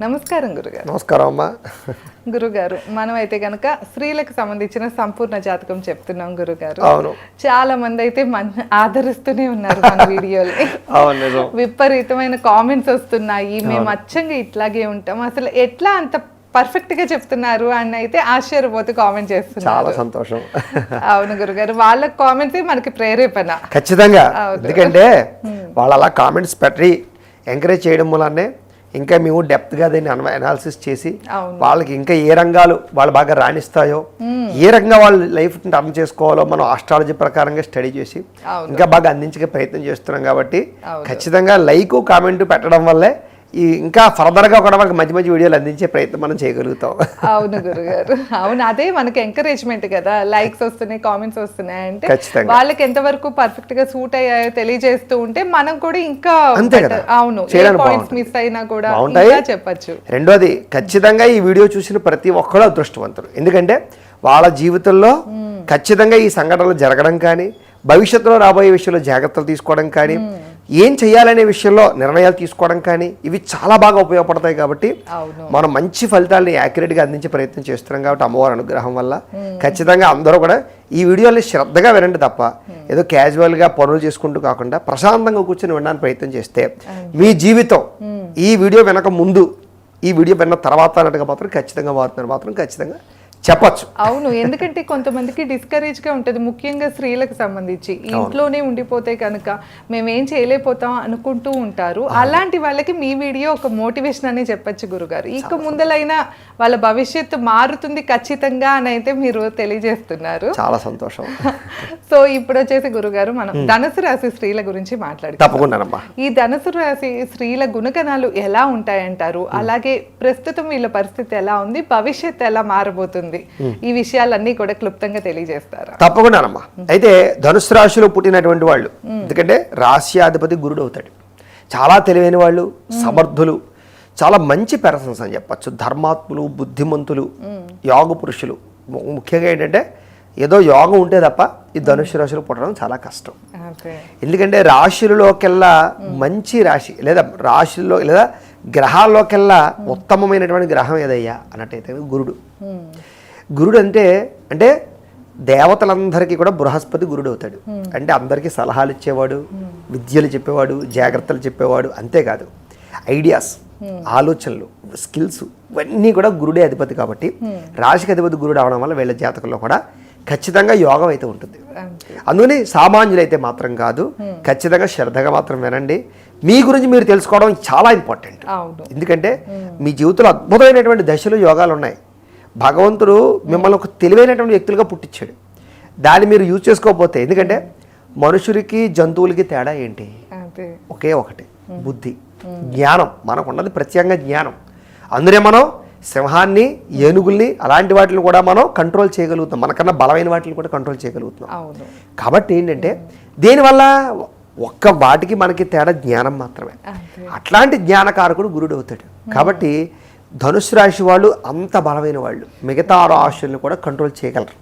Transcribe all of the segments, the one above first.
నమస్కారం గురుగారు. నమస్కారం అమ్మా. గురుగారు, మనమైతే కనుక స్త్రీలకు సంబంధించిన సంపూర్ణ జాతకం చెప్తున్నాం గురుగారు. అవును, చాలా మంది అయితే ఆదరిస్తూనే ఉన్నారు మన వీడియోని. అవును, విపరీతమైన కామెంట్స్ వస్తున్నాయి, మేము అచ్చంగా ఇట్లాగే ఉంటాం, అసలు ఎట్లా అంత పర్ఫెక్ట్ గా చెప్తున్నారు అని అయితే ఆశ్చర్యపోతూ కామెంట్ చేస్తున్నారు. చాలా సంతోషం. అవును గురుగారు, వాళ్ళ కామెంట్స్ మనకి ప్రేరేపణ ఖచ్చితంగా. ఎందుకంటే వాళ్ళు అలా కామెంట్స్ పెట్టి ఎంకరేజ్ చేయడం వల్లనే ఇంకా మేము డెప్త్గా దాన్ని అనాలిసిస్ చేసి వాళ్ళకి ఇంకా ఏ రంగాలు వాళ్ళు బాగా రాణిస్తాయో, ఏ రకంగా వాళ్ళు లైఫ్ టర్న్ చేసుకోవాలో మనం ఆస్ట్రాలజీ ప్రకారంగా స్టడీ చేసి ఇంకా బాగా అందించే ప్రయత్నం చేస్తున్నాం. కాబట్టి ఖచ్చితంగా లైక్ కామెంట్ పెట్టడం వల్లే ఇంకా ఫర్దర్గా కూడా మనకి మంచి మంచి వీడియోలు అందించే ప్రయత్నం మనం చేయగలుగుతాం. అవును గురుగారు, అవును, అదే మనకి ఎంకరేజ్మెంట్ కదా. లైక్స్ వస్తున్నాయి, కామెంట్స్ వస్తున్నాయి అంటే వాళ్ళకి ఎంతవరకు పర్ఫెక్ట్ గా సూట్ అయ్యాయో తెలియజేస్తూ ఉంటే మనం కూడా ఇంకా అవును పాయింట్స్ మిస్ అయినా కూడా చెప్పచ్చు. రెండోది, ఖచ్చితంగా ఈ వీడియో చూసిన ప్రతి ఒక్కరు అదృష్టవంతులు. ఎందుకంటే వాళ్ళ జీవితంలో ఖచ్చితంగా ఈ సంఘటనలు జరగడం కానీ, భవిష్యత్తులో రాబోయే విషయంలో జాగ్రత్తలు తీసుకోవడం కానీ, ఏం చేయాలనే విషయంలో నిర్ణయాలు తీసుకోవడం కానీ ఇవి చాలా బాగా ఉపయోగపడతాయి. కాబట్టి మనం మంచి ఫలితాలని యాక్యురేట్గా అందించే ప్రయత్నం చేస్తున్నాం. కాబట్టి అమ్మవారి అనుగ్రహం వల్ల ఖచ్చితంగా అందరూ కూడా ఈ వీడియోని శ్రద్ధగా వినండి తప్ప ఏదో క్యాజువల్గా పనులు చేసుకుంటూ కాకుండా ప్రశాంతంగా కూర్చొని వినడానికి ప్రయత్నం చేస్తే మీ జీవితం ఈ వీడియో వినక ముందు, ఈ వీడియో విన్న తర్వాత అన్నట్టుగా మాత్రం ఖచ్చితంగా మారుతున్నారు, మాత్రం ఖచ్చితంగా చెప్పచ్చు. అవును, ఎందుకంటే కొంతమందికి డిస్కరేజ్ గా ఉంటుంది, ముఖ్యంగా స్త్రీలకు సంబంధించి. ఇంట్లోనే ఉండిపోతే కనుక మేమేం చేయలేకపోతాం అనుకుంటూ ఉంటారు. అలాంటి వాళ్ళకి మీ వీడియో ఒక మోటివేషన్ అనే చెప్పచ్చు గురుగారు. ఇక ముందలైనా వాళ్ళ భవిష్యత్తు మారుతుంది ఖచ్చితంగా అని అయితే మీరు తెలియజేస్తున్నారు. చాలా సంతోషం. సో ఇప్పుడు వచ్చేసి గురుగారు, మనం ధనుసు రాశి స్త్రీల గురించి మాట్లాడుకుందాం. ఈ ధనుసు రాశి స్త్రీల గుణగణాలు ఎలా ఉంటాయంటారు? అలాగే ప్రస్తుతం వీళ్ళ పరిస్థితి ఎలా ఉంది, భవిష్యత్తు ఎలా మారబోతుంది, ఈ విషయాలన్నీ కూడా క్లుప్తంగా తెలియజేస్తారా? తప్పకుండానమ్మా. అయితే ధనుసు రాశిలో పుట్టినటువంటి వాళ్ళు, ఎందుకంటే రాశ్యాధిపతి గురుడు అవుతాడు, చాలా తెలివైన వాళ్ళు, సమర్థులు, చాలా మంచి పెర్సన్స్ అని చెప్పచ్చు. ధర్మాత్ములు, బుద్ధిమంతులు, యోగ పురుషులు. ముఖ్యంగా ఏంటంటే ఏదో యోగం ఉంటే తప్ప ఈ ధనుసు రాశిలో పుట్టడం చాలా కష్టం. ఎందుకంటే రాశులలోకెల్లా మంచి రాశి లేదా రాశుల్లో లేదా గ్రహాల్లోకెల్లా ఉత్తమమైనటువంటి గ్రహం ఏదయ్యా అన్నట్టయితే గురుడు. గురుడు అంటే దేవతలందరికీ కూడా బృహస్పతి గురుడు అవుతాడు. అంటే అందరికీ సలహాలు ఇచ్చేవాడు, విద్యలు చెప్పేవాడు, జాగ్రత్తలు చెప్పేవాడు. అంతేకాదు ఐడియాస్, ఆలోచనలు, స్కిల్స్ ఇవన్నీ కూడా గురుడే అధిపతి. కాబట్టి రాశికి అధిపతి గురుడు అవడం వల్ల వీళ్ళ జాతకంలో కూడా ఖచ్చితంగా యోగం అయితే ఉంటుంది. అందుకని సామాన్యులైతే మాత్రం కాదు, ఖచ్చితంగా శ్రద్ధగా మాత్రం వినండి. మీ గురించి మీరు తెలుసుకోవడం చాలా ఇంపార్టెంట్. ఎందుకంటే మీ జీవితంలో అద్భుతమైనటువంటి దశలు యోగాలు ఉన్నాయి. భగవంతుడు మిమ్మల్ని ఒక తెలివైనటువంటి వ్యక్తులుగా పుట్టించాడు. దాన్ని మీరు యూజ్ చేసుకోకపోతే, ఎందుకంటే మనుషులకి జంతువులకి తేడా ఏంటి? ఒకే ఒకటి, బుద్ధి, జ్ఞానం. మనకు ఉన్నది ప్రత్యేకంగా జ్ఞానం. అందులో మనం సింహాన్ని, ఏనుగుల్ని అలాంటి వాటిని కూడా మనం కంట్రోల్ చేయగలుగుతాం. మనకన్నా బలమైన వాటిని కూడా కంట్రోల్ చేయగలుగుతున్నాం. కాబట్టి ఏంటంటే దీనివల్ల ఒక్క వాటికి మనకి తేడా జ్ఞానం మాత్రమే. అట్లాంటి జ్ఞానకారకుడు గురుడు అవుతాడు. కాబట్టి ధనుసు రాశి వాళ్ళు అంత బలమైన వాళ్ళు, మిగతా రాశుల్ని కూడా కంట్రోల్ చేయగలరు.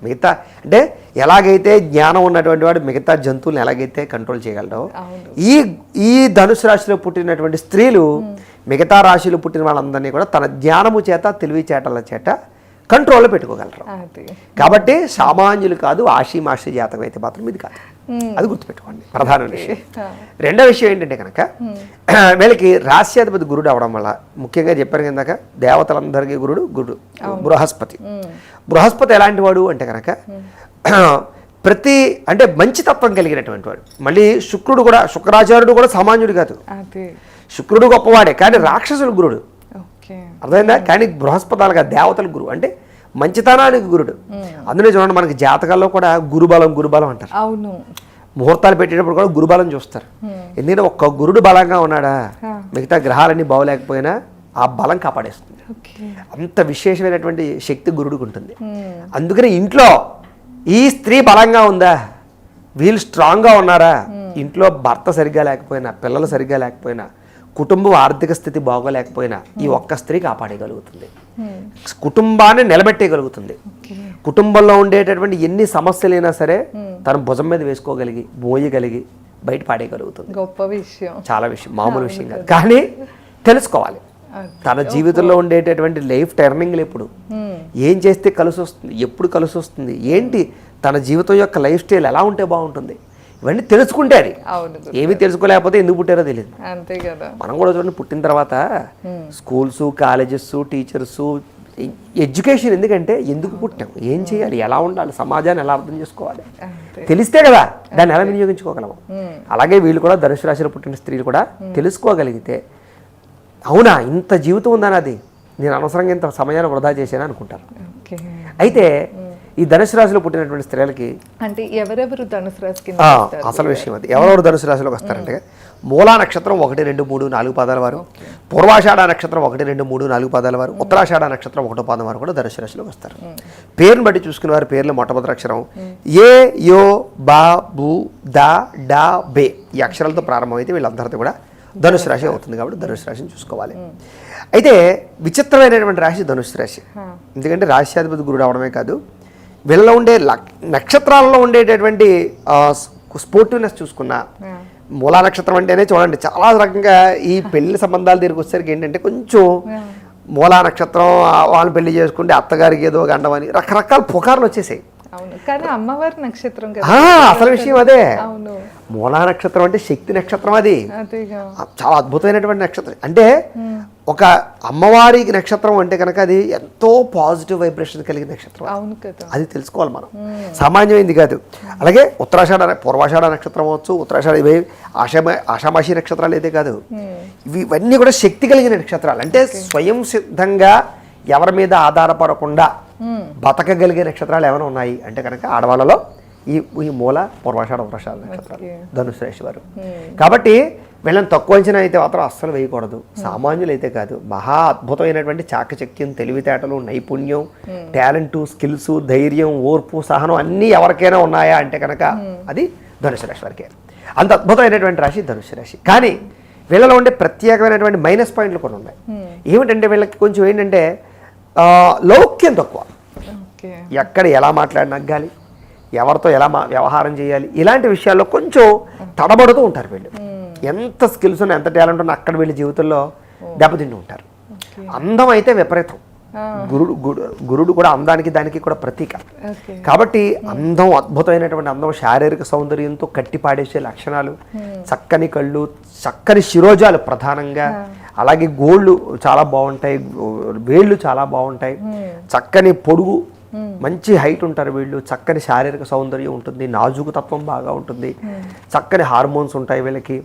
మిగతా అంటే ఎలాగైతే జ్ఞానం ఉన్నటువంటి వాడు మిగతా జంతువులను ఎలాగైతే కంట్రోల్ చేయగలరో, ఈ ధనుసు రాశిలో పుట్టినటువంటి స్త్రీలు మిగతా రాశిలో పుట్టిన వాళ్ళందరినీ కూడా తన జ్ఞానము చేత, తెలివిచేటల చేత కంట్రోల్లో పెట్టుకోగలరు. కాబట్టి సామాన్యులు కాదు, ఆషిమాషి జాతకం అయితే మాత్రం ఇది కాదు. అది గుర్తుపెట్టుకోండి, ప్రధాన విషయం. రెండో విషయం ఏంటంటే కనుక వీళ్ళకి రాశ్యాధిపతి గురుడు అవడం వల్ల, ముఖ్యంగా చెప్పారు కిందాక దేవతలందరికీ గురుడు బృహస్పతి. బృహస్పతి ఎలాంటి వాడు అంటే కనుక అంటే మంచి తత్వం కలిగినటువంటి వాడు. మళ్ళీ శుక్రాచార్యుడు కూడా సామాన్యుడు కాదు. శుక్రుడు గొప్పవాడే, కానీ రాక్షసుల గురుడు. అర్థమైందా? కానీ బృహస్పతి అలాగా దేవతల గురువు, అంటే మంచితనానికి గురుడు. అందులో చూడండి, మనకి జాతకాల్లో కూడా గురుబలం అంటారు. అవును, ముహూర్తాలు పెట్టేటప్పుడు కూడా గురుబలం చూస్తారు. ఎందుకంటే ఒక్క గురుడు బలంగా ఉన్నాడా మిగతా గ్రహాలన్నీ బాగోలేకపోయినా ఆ బలం కాపాడేస్తుంది. అంత విశేషమైనటువంటి శక్తి గురుడికి ఉంటుంది. అందుకని ఇంట్లో ఈ స్త్రీ బలంగా ఉందా, వీళ్ళు స్ట్రాంగ్గా ఉన్నారా, ఇంట్లో భర్త సరిగ్గా లేకపోయినా, పిల్లలు సరిగ్గా లేకపోయినా, కుటుంబం ఆర్థిక స్థితి బాగోలేకపోయినా ఈ ఒక్క స్త్రీ కాపాడగలుగుతుంది, కుటుంబాన్ని నిలబెట్టగలుగుతుంది. కుటుంబంలో ఉండేటటువంటి ఎన్ని సమస్యలైనా సరే తన భుజం మీద వేసుకోగలిగి, మోయగలిగి బయట పాడేయగలుగుతుంది. గొప్ప విషయం, చాలా విషయం, మామూలు విషయం కాదు. కానీ తెలుసుకోవాలి, తన జీవితంలో ఉండేటటువంటి లైఫ్ టర్నింగ్లు ఎప్పుడు, ఏం చేస్తే కలిసి వస్తుంది, ఎప్పుడు కలిసి వస్తుంది, ఏంటి తన జీవితం యొక్క లైఫ్ స్టైల్ ఎలా ఉంటే బాగుంటుంది, ఇవన్నీ తెలుసుకుంటే అది. ఏమీ తెలుసుకోలేకపోతే ఎందుకు పుట్టారో తెలియదు. అంతే కదా. మనం కూడా చూడండి, పుట్టిన తర్వాత స్కూల్స్, కాలేజెస్, టీచర్స్, ఎడ్యుకేషన్ ఎందుకంటే ఎందుకు పుట్టాం, ఏం చేయాలి, ఎలా ఉండాలి, సమాజాన్ని ఎలా అర్థం చేసుకోవాలి తెలిస్తే కదా దాన్ని ఎలా వినియోగించుకోగలము. అలాగే వీళ్ళు కూడా ధనుసు రాశిలో పుట్టిన స్త్రీలు కూడా తెలుసుకోగలిగితే, అవునా ఇంత జీవితం ఉందని, అది నేను అనవసరంగా ఇంత సమయాన్ని వృధా చేశాను అనుకుంటారు. అయితే ఈ ధనుసు రాశిలో పుట్టినటువంటి స్త్రీలకి అంటే ఎవరెవరు ధనుసు రాశికి అసలు విషయం అది, ఎవరెవరు ధనుసు రాశిలోకి వస్తారంటే మూలా నక్షత్రం 1, 2, 3, 4 పాదాల వారు, పూర్వాషాఢ నక్షత్రం 1, 2, 3, 4 పాదాల వారు, ఉత్తరాషాఢ నక్షత్రం 1 పాదం వారు కూడా ధనుసు రాశిలోకి వస్తారు. పేరుని బట్టి చూసుకునే వారి పేర్లు మొట్టమొదటి అక్షరం ఏ, యో, బా, బు, దా, డా, బే ఈ అక్షరాలతో ప్రారంభమైతే వీళ్ళందరితో కూడా ధనుసు రాశి అవుతుంది. కాబట్టి ధనుసు రాశిని చూసుకోవాలి. అయితే విచిత్రమైనటువంటి రాశి ధనుసు రాశి. ఎందుకంటే రాశ్యాధిపతి గురుడు అవడమే కాదు, వీళ్ళలో ఉండే నక్షత్రాలలో ఉండేటటువంటి స్పోర్టివ్నెస్ చూసుకున్నా, మూలా నక్షత్రం అంటేనే చూడండి చాలా రకంగా ఈ పెళ్లి సంబంధాలు దగ్గరికి వచ్చేసరికి ఏంటంటే కొంచెం మూలా నక్షత్రం వాళ్ళని పెళ్లి చేసుకుంటే అత్తగారికి ఏదో గండమని రకరకాల పుకార్లు వచ్చేసాయి. కానీ అమ్మవారి నక్షత్రం అసలు విషయం అదే. మూలా నక్షత్రం అంటే శక్తి నక్షత్రం, అది చాలా అద్భుతమైనటువంటి నక్షత్రం. అంటే ఒక అమ్మవారికి నక్షత్రం అంటే కనుక అది ఎంతో పాజిటివ్ వైబ్రేషన్ కలిగిన నక్షత్రం, అది తెలుసుకోవాలి మనం, సామాన్యమైంది కాదు. అలాగే ఉత్తరాషాఢ, పూర్వాషాఢ నక్షత్రం అవచ్చు, ఉత్తరాషాఢ, ఇవి ఆషామాషి నక్షత్రాలు అయితే కాదు, ఇవన్నీ కూడా శక్తి కలిగిన నక్షత్రాలు. అంటే స్వయం సిద్ధంగా ఎవరి మీద ఆధారపడకుండా బతకగలిగే నక్షత్రాలు ఏమైనా ఉన్నాయి అంటే కనుక ఆడవాళ్ళలో ఈ మూల, పూర్వాషాఢ, ఉత్తరాషాఢ నక్షత్రాలు ధనుసు రాశి వారు. కాబట్టి వీళ్ళని తక్కువ అంచనా అయితే మాత్రం అస్సలు వేయకూడదు. సామాన్యులు అయితే కాదు, మహా అద్భుతమైనటువంటి చాకచక్యం, తెలివితేటలు, నైపుణ్యం, టాలెంటు, స్కిల్స్, ధైర్యం, ఓర్పు, సహనం అన్నీ ఎవరికైనా ఉన్నాయా అంటే కనుక అది ధనుసు రాశి వారికే. అంత అద్భుతమైనటువంటి రాశి ధనుసు రాశి. కానీ వీళ్ళలో ఉండే ప్రత్యేకమైనటువంటి మైనస్ పాయింట్లు కొన్ని ఉన్నాయి. ఏమిటంటే వీళ్ళకి కొంచెం ఏంటంటే లౌక్యం తక్కువ. ఎక్కడ ఎలా మాట్లాడినగ్గాలి, ఎవరితో ఎలా వ్యవహారం చేయాలి, ఇలాంటి విషయాల్లో కొంచెం తడబడుతూ ఉంటారు వీళ్ళు. ఎంత స్కిల్స్ ఉన్నా, ఎంత టాలెంట్ ఉన్నా అక్కడ వీళ్ళ జీవితంలో దెబ్బతింటూ ఉంటారు. అందం అయితే విపరీతం. గురుడు కూడా అందానికి దానికి కూడా ప్రతీక. కాబట్టి అందం, అద్భుతమైనటువంటి అందం, శారీరక సౌందర్యంతో కట్టిపాడేసే లక్షణాలు, చక్కని కళ్ళు, చక్కని శిరోజాలు ప్రధానంగా, అలాగే గోళ్ళు చాలా బాగుంటాయి, వేళ్ళు చాలా బాగుంటాయి, చక్కని పొడుగు, మంచి హైట్ ఉంటారు వీళ్ళు, చక్కని శారీరక సౌందర్యం ఉంటుంది, నాజుకు తత్వం బాగా ఉంటుంది, చక్కని హార్మోన్స్ ఉంటాయి వీళ్ళకి,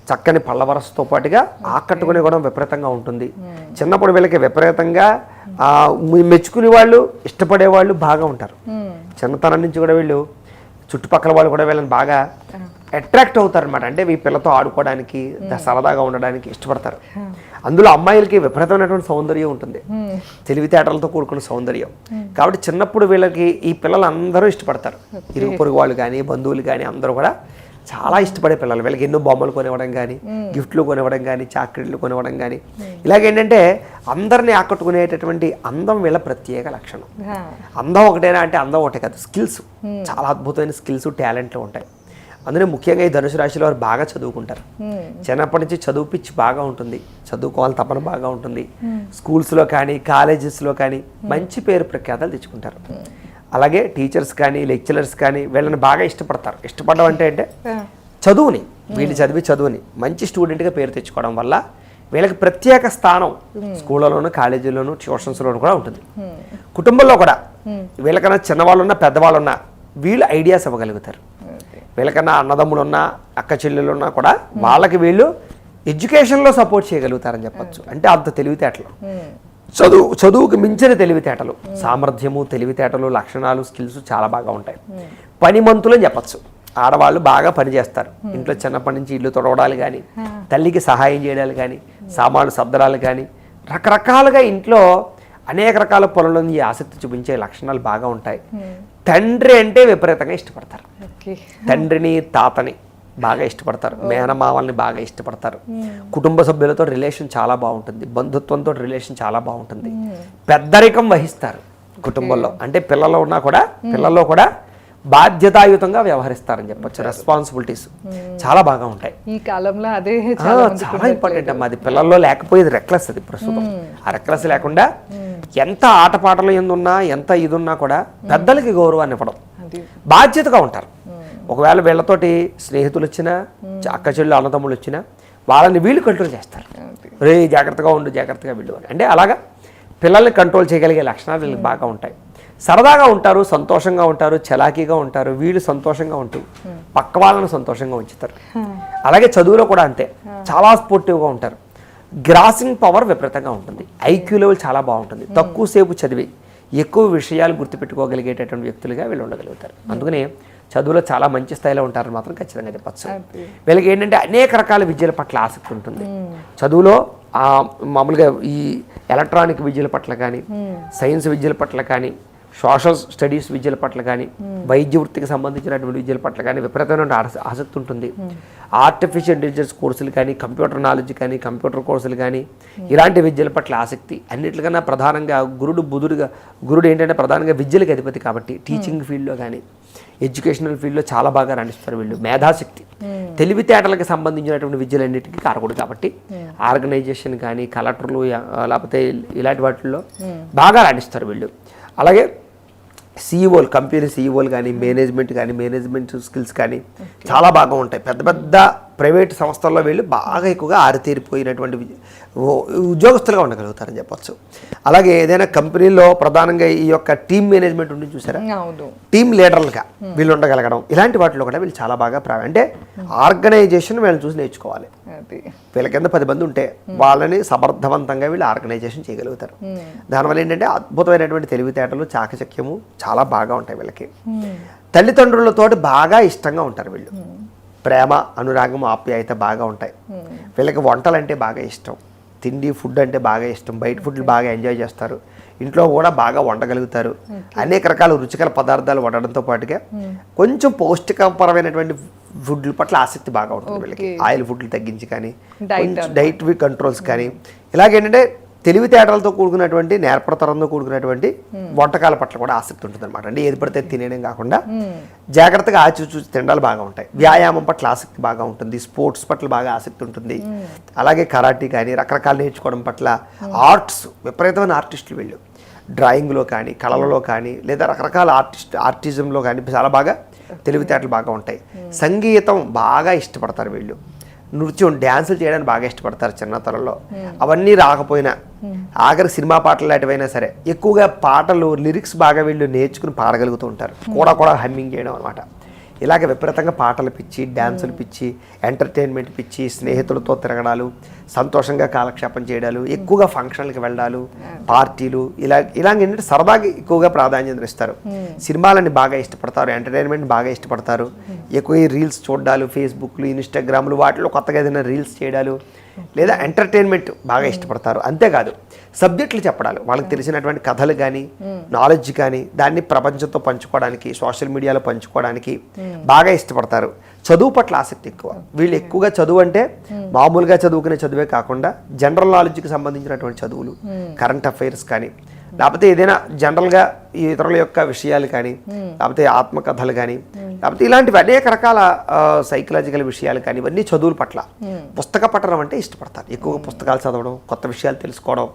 చక్కని పళ్ళవరసతో పాటుగా ఆకట్టుకునే కూడా విపరీతంగా ఉంటుంది. చిన్నప్పుడు వీళ్ళకి విపరీతంగా మెచ్చుకునే వాళ్ళు, ఇష్టపడే వాళ్ళు బాగా ఉంటారు. చిన్నతనం నుంచి కూడా వీళ్ళు చుట్టుపక్కల వాళ్ళు కూడా వీళ్ళని బాగా అట్రాక్ట్ అవుతారు అనమాట. అంటే ఈ పిల్లతో ఆడుకోవడానికి, సరదాగా ఉండడానికి ఇష్టపడతారు. అందులో అమ్మాయిలకి విపరీతమైనటువంటి సౌందర్యం ఉంటుంది, తెలివితేటలతో కూడుకున్న సౌందర్యం. కాబట్టి చిన్నప్పుడు వీళ్ళకి ఈ పిల్లలు అందరూ ఇష్టపడతారు. ఇరుగు పొరుగు వాళ్ళు కానీ, బంధువులు కానీ అందరూ కూడా చాలా ఇష్టపడే పిల్లలు. వీళ్ళకి ఎన్నో బొమ్మలు కొనివ్వడం కానీ, గిఫ్ట్లు కొనివ్వడం కానీ, చాక్లెట్లు కొనివ్వడం కానీ, ఇలాగేంటంటే అందరినీ ఆకట్టుకునేటటువంటి అందం వీళ్ళ ప్రత్యేక లక్షణం. అందం ఒకటేనా అంటే అందం ఒకటే కాదు, స్కిల్స్, చాలా అద్భుతమైన స్కిల్స్, టాలెంట్లు ఉంటాయి. అందులో ముఖ్యంగా ఈ ధనుసు రాశిలో వారు బాగా చదువుకుంటారు. చిన్నప్పటి నుంచి చదువు పిచ్చి బాగా ఉంటుంది, చదువుకోవాలి తపన బాగా ఉంటుంది. స్కూల్స్లో కానీ, కాలేజెస్లో కానీ మంచి పేరు ప్రఖ్యాతలు తెచ్చుకుంటారు. అలాగే టీచర్స్ కానీ, లెక్చరర్స్ కానీ వీళ్ళని బాగా ఇష్టపడతారు. ఇష్టపడడం అంటే చదువుని, వీళ్ళు చదువుని మంచి స్టూడెంట్గా పేరు తెచ్చుకోవడం వల్ల వీళ్ళకి ప్రత్యేక స్థానం స్కూళ్ళలోను, కాలేజీలోను, ట్యూషన్స్లోను కూడా ఉంటుంది. కుటుంబంలో కూడా వీళ్ళకన్నా చిన్నవాళ్ళున్నా, పెద్దవాళ్ళున్నా వీళ్ళు ఐడియాస్ ఇవ్వగలుగుతారు. వీళ్ళకన్నా అన్నదమ్ములున్నా, అక్క చెల్లెలున్నా కూడా వాళ్ళకి వీళ్ళు ఎడ్యుకేషన్లో సపోర్ట్ చేయగలుగుతారని చెప్పచ్చు. అంటే అంత తెలివితేటలు, చదువుకు మించిన తెలివితేటలు, సామర్థ్యము, తెలివితేటలు, లక్షణాలు, స్కిల్స్ చాలా బాగా ఉంటాయి. పనిమంతులు అని చెప్పచ్చు. ఆడవాళ్ళు బాగా పనిచేస్తారు. ఇంట్లో చిన్నప్పటి నుంచి ఇల్లు తొడవడాలు కానీ, తల్లికి సహాయం చేయడాలు కానీ, సామాన్లు సర్దడాలు కానీ, రకరకాలుగా ఇంట్లో అనేక రకాల పనులను ఈ ఆసక్తి చూపించే లక్షణాలు బాగా ఉంటాయి. తండ్రి అంటే విపరీతంగా ఇష్టపడతారు. తండ్రిని, తాతని బాగా ఇష్టపడతారు. మేనమామల్ని బాగా ఇష్టపడతారు. కుటుంబ సభ్యులతో రిలేషన్ చాలా బాగుంటుంది. బంధుత్వంతో రిలేషన్ చాలా బాగుంటుంది. పెద్దరికం వహిస్తారు కుటుంబంలో. అంటే పిల్లల్లో కూడా బాధ్యతాయుతంగా వ్యవహరిస్తారని చెప్పొచ్చు. రెస్పాన్సిబిలిటీస్ చాలా బాగా ఉంటాయి ఈ కాలంలో అదే చాలా ఇంపార్టెంట్ అమ్మా. అది పిల్లల్లో లేకపోయేది రెక్లెస్. అది ప్రస్తుతం ఆ రెక్లెస్ లేకుండా ఎంత ఆటపాటలు ఎందున్నా ఎంత ఇది ఉన్నా కూడా పెద్దలకి గౌరవాన్ని ఇవ్వడం, బాధ్యతగా ఉంటారు. ఒకవేళ వీళ్ళతోటి స్నేహితులు వచ్చినా అక్క చెల్లు అన్నదమ్ములు వచ్చినా వాళ్ళని వీళ్ళు కంట్రోల్ చేస్తారు. రే జాగ్రత్తగా ఉండు, జాగ్రత్తగా వీళ్ళు అని. అంటే అలాగా పిల్లల్ని కంట్రోల్ చేయగలిగే లక్షణాలు వీళ్ళకి బాగా ఉంటాయి. సరదాగా ఉంటారు, సంతోషంగా ఉంటారు, చలాకీగా ఉంటారు. వీళ్ళు సంతోషంగా ఉంటూ పక్క వాళ్ళని సంతోషంగా ఉంచుతారు. అలాగే చదువులో కూడా అంతే, చాలా స్పోర్టివ్గా ఉంటారు. గ్రాసింగ్ పవర్ విపరీతంగా ఉంటుంది. ఐక్యూ లెవెల్ చాలా బాగుంటుంది. తక్కువసేపు చదివి ఎక్కువ విషయాలు గుర్తుపెట్టుకోగలిగేటటువంటి వ్యక్తులుగా వీళ్ళు ఉండగలుగుతారు. అందుకని చదువులో చాలా మంచి స్థాయిలో ఉంటారని మాత్రం ఖచ్చితంగా చెప్పచ్చు. వీళ్ళకి ఏంటంటే అనేక రకాల విద్యల పట్ల ఆసక్తి ఉంటుంది. చదువులో మామూలుగా ఈ ఎలక్ట్రానిక్ విద్యల పట్ల కానీ, సైన్స్ విద్యల పట్ల కానీ, సోషల్ స్టడీస్ విద్యల పట్ల కానీ, వైద్య వృత్తికి సంబంధించినటువంటి విద్యల పట్ల కానీ విపరీతమైన ఆసక్తి ఉంటుంది. ఆర్టిఫిషియల్ ఇంటెలిజెన్స్ కోర్సులు కానీ, కంప్యూటర్ నాలెడ్జ్ కానీ, కంప్యూటర్ కోర్సులు కానీ, ఇలాంటి విద్యల పట్ల ఆసక్తి. అన్నిటికన్నా ప్రధానంగా గురుడు ఏంటంటే ప్రధానంగా విద్యలకు అధిపతి కాబట్టి టీచింగ్ ఫీల్డ్లో కానీ, ఎడ్యుకేషనల్ ఫీల్డ్లో చాలా బాగా రాణిస్తారు వీళ్ళు. మేధాశక్తి, తెలివితేటలకు సంబంధించినటువంటి విద్యలన్నిటికీ కారకుడు కాబట్టి ఆర్గనైజేషన్ కానీ, కలెక్టర్లు లేకపోతే ఇలాంటి వాటిల్లో బాగా రాణిస్తారు వీళ్ళు. అలాగే సీఈఓలు, కంపెనీ సీఈఓలు కానీ, మేనేజ్మెంట్ స్కిల్స్ కానీ చాలా బాగా ఉంటాయి. పెద్ద పెద్ద ప్రైవేట్ సంస్థల్లో వీళ్ళు బాగా ఎక్కువగా ఆరితేరిపోయినటువంటి ఉద్యోగస్తులుగా ఉండగలుగుతారని చెప్పొచ్చు. అలాగే ఏదైనా కంపెనీలో ప్రధానంగా ఈ యొక్క టీమ్ మేనేజ్మెంట్ ఉంటుంది చూసారా, టీమ్ లీడర్లుగా వీళ్ళు ఉండగలగడం, ఇలాంటి వాటిలో కూడా వీళ్ళు చాలా బాగా అంటే ఆర్గనైజేషన్ వీళ్ళని చూసి నేర్చుకోవాలి. వీళ్ళ కింద 10 మంది ఉంటే వాళ్ళని సమర్థవంతంగా వీళ్ళు ఆర్గనైజేషన్ చేయగలుగుతారు. దానివల్ల ఏంటంటే అద్భుతమైనటువంటి తెలివితేటలు, చాకచక్యము చాలా బాగా ఉంటాయి వీళ్ళకి. తల్లిదండ్రులతోటి బాగా ఇష్టంగా ఉంటారు వీళ్ళు. ప్రేమ, అనురాగం, ఆప్యాయత బాగా ఉంటాయి వీళ్ళకి. వంటలు అంటే బాగా ఇష్టం, తిండి ఫుడ్ అంటే బాగా ఇష్టం. బయట ఫుడ్లు బాగా ఎంజాయ్ చేస్తారు. ఇంట్లో కూడా బాగా వండగలుగుతారు. అనేక రకాల రుచికర పదార్థాలు వండడంతో పాటుగా కొంచెం పౌష్టికపరమైనటువంటి ఫుడ్ల పట్ల ఆసక్తి బాగా ఉంటుంది వీళ్ళకి. ఆయిల్ ఫుడ్లు తగ్గించి కానీ, డైట్ కంట్రోల్స్ కానీ, ఇలాగేంటంటే తెలివితేటలతో కూడుకున్నటువంటి, నేర్పడతనంతో కూడుకున్నటువంటి వంటకాల పట్ల కూడా ఆసక్తి ఉంటుంది అనమాట. అంటే ఏది పడితే తినేయడం కాకుండా జాగ్రత్తగా చూసి తినడాలు బాగా ఉంటాయి. వ్యాయామం పట్ల ఆసక్తి బాగా ఉంటుంది. స్పోర్ట్స్ పట్ల బాగా ఆసక్తి ఉంటుంది. అలాగే కరాటీ కానీ, రకరకాలు నేర్చుకోవడం పట్ల, ఆర్ట్స్, విపరీతమైన ఆర్టిస్టులు వీళ్ళు. డ్రాయింగ్లో కానీ, కళలలో కానీ, లేదా రకరకాల ఆర్టిజంలో కానీ చాలా బాగా తెలివితేటలు బాగా ఉంటాయి. సంగీతం బాగా ఇష్టపడతారు వీళ్ళు. నృత్యం, డ్యాన్సులు చేయడానికి బాగా ఇష్టపడతారు చిన్నతనంలో. అవన్నీ రాకపోయినా ఆఖరి సినిమా పాటలు లాంటివైనా సరే ఎక్కువగా పాటలు, లిరిక్స్ బాగా వీళ్ళు నేర్చుకుని పాడగలుగుతూ ఉంటారు. కూడా హమ్మింగ్ చేయడం అనమాట. ఇలాగ విపరీతంగా పాటలు పిచ్చి, డ్యాన్సులు పిచ్చి, ఎంటర్టైన్మెంట్ పిచ్చి, స్నేహితులతో తిరగడాలు, సంతోషంగా కాలక్షేపం చేయడాలు, ఎక్కువగా ఫంక్షన్లకు వెళ్ళడాలు, పార్టీలు, ఇలాగేంటంటే సరదాగా ఎక్కువగా ప్రాధాన్యత ఇస్తారు. సినిమాలని బాగా ఇష్టపడతారు, ఎంటర్టైన్మెంట్ బాగా ఇష్టపడతారు. ఎక్కువ రీల్స్ చూడాలు, ఫేస్బుక్లు, ఇన్స్టాగ్రామ్లు, వాటిలో కొత్తగా ఏదైనా రీల్స్ చేయడాలు, లేదా ఎంటర్టైన్మెంట్ బాగా ఇష్టపడతారు. అంతేకాదు సబ్జెక్టులు చెప్పడాలు, వాళ్ళకి తెలిసినటువంటి కథలు కానీ, నాలెడ్జ్ కానీ దాన్ని ప్రపంచంతో పంచుకోవడానికి, సోషల్ మీడియాలో పంచుకోవడానికి బాగా ఇష్టపడతారు. చదువు పట్ల ఆసక్తి ఎక్కువ వీళ్ళు. ఎక్కువగా చదువు అంటే మామూలుగా చదువుకునే చదువే కాకుండా జనరల్ నాలెడ్జ్కి సంబంధించినటువంటి చదువులు, కరెంట్ అఫైర్స్ కానీ, లేకపోతే ఏదైనా జనరల్గా ఇతరుల యొక్క విషయాలు కానీ, లేకపోతే ఆత్మకథలు కానీ, లేకపోతే ఇలాంటివి అనేక రకాల సైకలాజికల్ విషయాలు కానీ, ఇవన్నీ చదువుల పట్ల, పుస్తక పఠనం అంటే ఇష్టపడతారు. ఎక్కువగా పుస్తకాలు చదవడం, కొత్త విషయాలు తెలుసుకోవడం,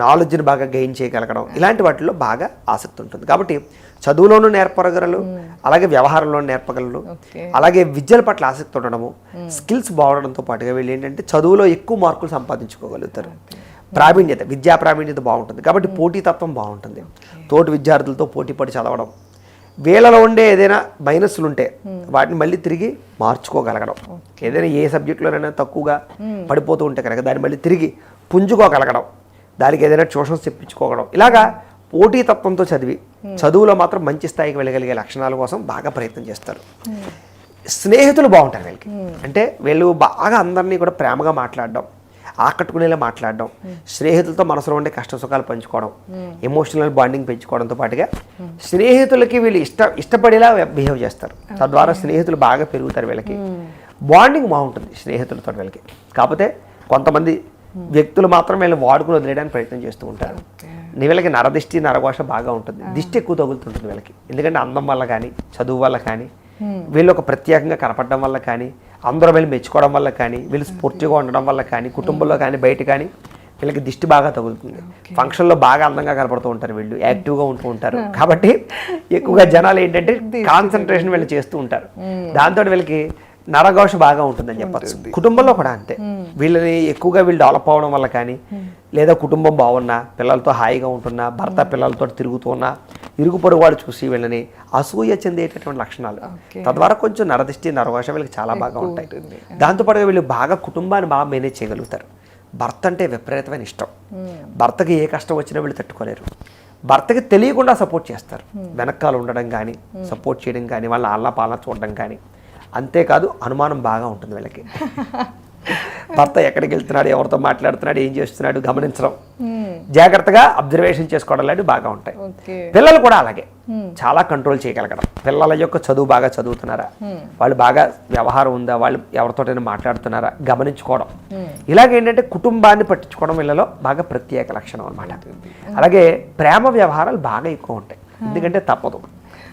నాలెడ్జ్ని బాగా గెయిన్ చేయగలగడం, ఇలాంటి వాటిల్లో బాగా ఆసక్తి ఉంటుంది. కాబట్టి చదువులోనూ నేర్పగలరు, అలాగే వ్యవహారంలో నేర్పగలరు, అలాగే విద్యల పట్ల ఆసక్తి ఉండడము, స్కిల్స్ బాగుండడంతో పాటుగా వీళ్ళు ఏంటంటే చదువులో ఎక్కువ మార్కులు సంపాదించుకోగలుగుతారు. ప్రావీణ్యత, విద్యా ప్రావీణ్యత బాగుంటుంది కాబట్టి పోటీతత్వం బాగుంటుంది. తోటి విద్యార్థులతో పోటీపడి చదవడం, వీళ్ళలో ఉండే ఏదైనా మైనస్లు ఉంటే వాటిని మళ్ళీ తిరిగి మార్చుకోగలగడం, ఏదైనా ఏ సబ్జెక్టులోనైనా తక్కువగా పడిపోతూ ఉంటే కనుక దాన్ని మళ్ళీ తిరిగి పుంజుకోగలగడం, దానికి ఏదైనా ట్యూషన్స్ తెప్పించుకోగడం, ఇలాగా పోటీతత్వంతో చదివి చదువులో మాత్రం మంచి స్థాయికి వెళ్ళగలిగే లక్షణాల కోసం బాగా ప్రయత్నం చేస్తారు. స్నేహితులు బాగుంటారు వీళ్ళకి. అంటే వీళ్ళు బాగా అందరినీ కూడా ప్రేమగా మాట్లాడడం, ఆకట్టుకునేలా మాట్లాడడం, స్నేహితులతో మనసులో ఉండే కష్ట సుఖాలు పంచుకోవడం, ఎమోషనల్ బాండింగ్ పెంచుకోవడంతో పాటుగా స్నేహితులకి వీళ్ళు ఇష్టపడేలా బిహేవ్ చేస్తారు. తద్వారా స్నేహితులు బాగా పెరుగుతారు. వీళ్ళకి బాండింగ్ బాగుంటుంది స్నేహితులతో వీళ్ళకి. కాకపోతే కొంతమంది వ్యక్తులు మాత్రం వీళ్ళు వాడుకుని వదిలేయడానికి ప్రయత్నం చేస్తూ ఉంటారు. వీళ్ళకి నరదిష్టి నరఘోష బాగా ఉంటుంది, దిష్టి ఎక్కువ తగులుతుంటుంది వీళ్ళకి. ఎందుకంటే అందం వల్ల కానీ, చదువు వల్ల కానీ, వీళ్ళు ఒక ప్రత్యేకంగా కనపడడం వల్ల కానీ, అందరూ వీళ్ళు మెచ్చుకోవడం వల్ల కానీ, వీళ్ళు స్ఫూర్తిగా ఉండడం వల్ల కానీ, కుటుంబంలో కానీ బయట కానీ వీళ్ళకి దిష్టి బాగా తగులుతుంది. ఫంక్షన్లో బాగా అందంగా కనపడుతూ ఉంటారు, వీళ్ళు యాక్టివ్గా ఉంటూ ఉంటారు. కాబట్టి ఎక్కువగా జనాలు ఏంటంటే కాన్సన్ట్రేషన్ వీళ్ళు చేస్తూ ఉంటారు. దాంతో వీళ్ళకి నరఘోష బాగా ఉంటుందని చెప్పచ్చు. కుటుంబంలో కూడా అంతే. వీళ్ళని ఎక్కువగా వీళ్ళు డెవలప్ అవ్వడం వల్ల కానీ, లేదా కుటుంబం బాగున్నా, పిల్లలతో హాయిగా ఉంటున్నా, భర్త పిల్లలతో తిరుగుతున్నా, ఇరుగు పొరుగు వాడు చూసి వీళ్ళని అసూయ చెందేటటువంటి లక్షణాలు, తద్వారా కొంచెం నరదిష్టి నరఘోష వీళ్ళకి చాలా బాగా ఉంటాయి. దాంతోపాటుగా వీళ్ళు బాగా కుటుంబాన్ని బాగా మేనేజ్ చేయగలుగుతారు. భర్త అంటే విపరీతమైన ఇష్టం. భర్తకి ఏ కష్టం వచ్చినా వీళ్ళు తట్టుకోలేరు. భర్తకి తెలియకుండా సపోర్ట్ చేస్తారు, వెనకాల ఉండడం కానీ, సపోర్ట్ చేయడం కానీ, వాళ్ళ ఆళ్ళ పాలన చూడడం కానీ. అంతేకాదు అనుమానం బాగా ఉంటుంది వీళ్ళకి. భర్త ఎక్కడికి వెళ్తున్నాడు, ఎవరితో మాట్లాడుతున్నాడు, ఏం చేస్తున్నాడు గమనించడం, జాగ్రత్తగా అబ్జర్వేషన్ చేసుకోవడం లాంటివి బాగా ఉంటాయి. పిల్లలు కూడా అలాగే చాలా కంట్రోల్ చేయగలగడం. పిల్లల యొక్క చదువు బాగా చదువుతున్నారా, వాళ్ళు బాగా వ్యవహారం ఉందా, వాళ్ళు ఎవరితోటైనా మాట్లాడుతున్నారా గమనించుకోవడం. ఇలాగేంటంటే కుటుంబాన్ని పట్టించుకోవడం వీళ్ళలో బాగా ప్రత్యేక లక్షణం అన్నమాట. అలాగే ప్రేమ వ్యవహారాలు బాగా ఎక్కువ ఉంటాయి, ఎందుకంటే తప్పదు.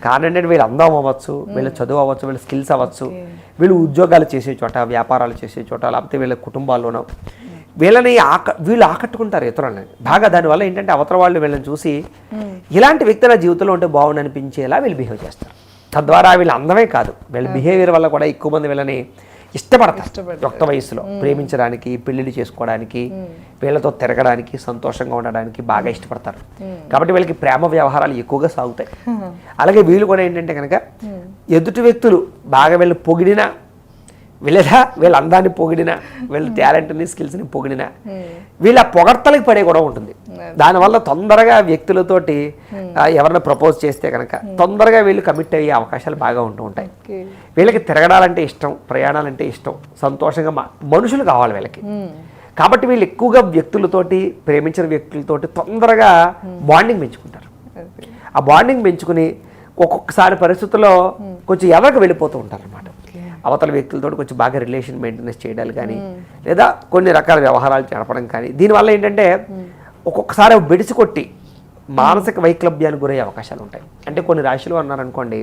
కానంటే వీళ్ళు అందం అవ్వచ్చు, వీళ్ళ చదువు అవ్వచ్చు, వీళ్ళ స్కిల్స్ అవ్వచ్చు, వీళ్ళు ఉద్యోగాలు చేసే చోట, వ్యాపారాలు చేసే చోట, లేకపోతే వీళ్ళ కుటుంబాల్లోనో వీళ్ళు ఆకట్టుకుంటారు ఇతరులని బాగా. దానివల్ల ఏంటంటే అవతల వాళ్ళు వీళ్ళని చూసి ఇలాంటి వ్యక్తి నా జీవితంలో ఉంటే బాగుండి అనిపించేలా వీళ్ళు బిహేవ్ చేస్తారు. తద్వారా వీళ్ళ అందమే కాదు, వీళ్ళ బిహేవియర్ వల్ల కూడా ఎక్కువ మంది వీళ్ళని ఇష్టపడతారు. యుక్త వయసులో ప్రేమించడానికి, పెళ్లిళ్ళు చేసుకోవడానికి, వీళ్ళతో తిరగడానికి, సంతోషంగా ఉండడానికి బాగా ఇష్టపడతారు. కాబట్టి వీళ్ళకి ప్రేమ వ్యవహారాలు ఎక్కువగా సాగుతాయి. అలాగే వీళ్ళు కూడా ఏంటంటే కనుక ఎదుటి వ్యక్తులు బాగా వీళ్ళు పొగిడినా, వీళ్ళ వీళ్ళ అందాన్ని పొగిడినా, వీళ్ళ టాలెంట్ని స్కిల్స్ని పొగిడినా, వీళ్ళ పొగడ్తలకి పడే కూడా ఉంటుంది. దానివల్ల తొందరగా వ్యక్తులతోటి ఎవరైనా ప్రపోజ్ చేస్తే కనుక తొందరగా వీళ్ళు కమిట్ అయ్యే అవకాశాలు బాగా ఉంటూ ఉంటాయి. వీళ్ళకి తిరగడాలంటే ఇష్టం, ప్రయాణాలంటే ఇష్టం, సంతోషంగా మనుషులు కావాలి వీళ్ళకి. కాబట్టి వీళ్ళు ఎక్కువగా వ్యక్తులతోటి, ప్రేమించిన వ్యక్తులతోటి తొందరగా బాండింగ్ పెంచుకుంటారు. ఆ బాండింగ్ పెంచుకుని ఒక్కొక్కసారి పరిస్థితుల్లో కొంచెం ఎవరికి వెళ్ళిపోతూ ఉంటారు అన్నమాట. అవతల వ్యక్తులతో కొంచెం బాగా రిలేషన్ మెయింటెనెన్స్ చేయడాలు కానీ, లేదా కొన్ని రకాల వ్యవహారాలు జరపడం కానీ. దీనివల్ల ఏంటంటే ఒక్కొక్కసారి బెడిసి కొట్టి మానసిక వైక్లభ్యానికి గురయ్యే అవకాశాలు ఉంటాయి. అంటే కొన్ని రాశులు అన్నారనుకోండి,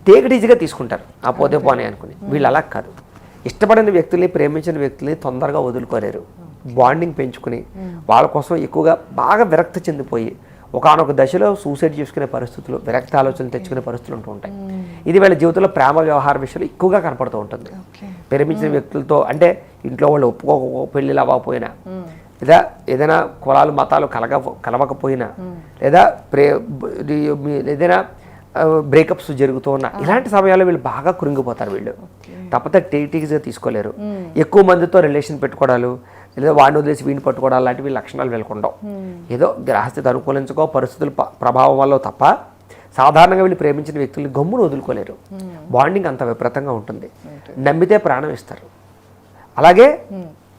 టేక్ ఇట్ ఈజీగా తీసుకుంటారు, ఆ పోతే పోనే అనుకుని. వీళ్ళు అలా కాదు, ఇష్టపడిన వ్యక్తుల్ని, ప్రేమించిన వ్యక్తుల్ని తొందరగా వదులుకోలేరు. బాండింగ్ పెంచుకుని వాళ్ళ కోసం ఎక్కువగా బాగా విరక్తి చెందిపోయి ఒకనొక దశలో సూసైడ్ చేసుకునే పరిస్థితులు, విరక్తి ఆలోచనలు తెచ్చుకునే పరిస్థితులు ఉంటూ ఉంటాయి. ఇది వీళ్ళ జీవితంలో ప్రేమ వ్యవహార విషయంలో ఎక్కువగా కనపడుతూ ఉంటుంది. ప్రేమించిన వ్యక్తులతో అంటే ఇంట్లో వాళ్ళు ఒప్పుకోక పెళ్ళిళ్ళు అవ్వకపోయినా, లేదా ఏదైనా కులాలు మతాలు కలవకపోయినా, లేదా ఏదైనా బ్రేకప్స్ జరుగుతూ ఉన్నా, ఇలాంటి సమయాల్లో వీళ్ళు బాగా కృంగిపోతారు. వీళ్ళు తప్పతే టేటీగా తీసుకోలేరు. ఎక్కువ మందితో రిలేషన్ పెట్టుకోవడాలు, లేదా వాడిని వదిలేసి వీడిని పట్టుకోవడాలు లాంటివి లక్షణాలు వెళ్ళకుంటాం. ఏదో గ్రహస్థితి అనుకూలించుకో, పరిస్థితుల ప్రభావం వల్ల తప్ప సాధారణంగా వీళ్ళు ప్రేమించిన వ్యక్తుల్ని గమ్మును వదులుకోలేరు. బాండింగ్ అంత విపరీతంగా ఉంటుంది. నమ్మితే ప్రాణం ఇస్తారు. అలాగే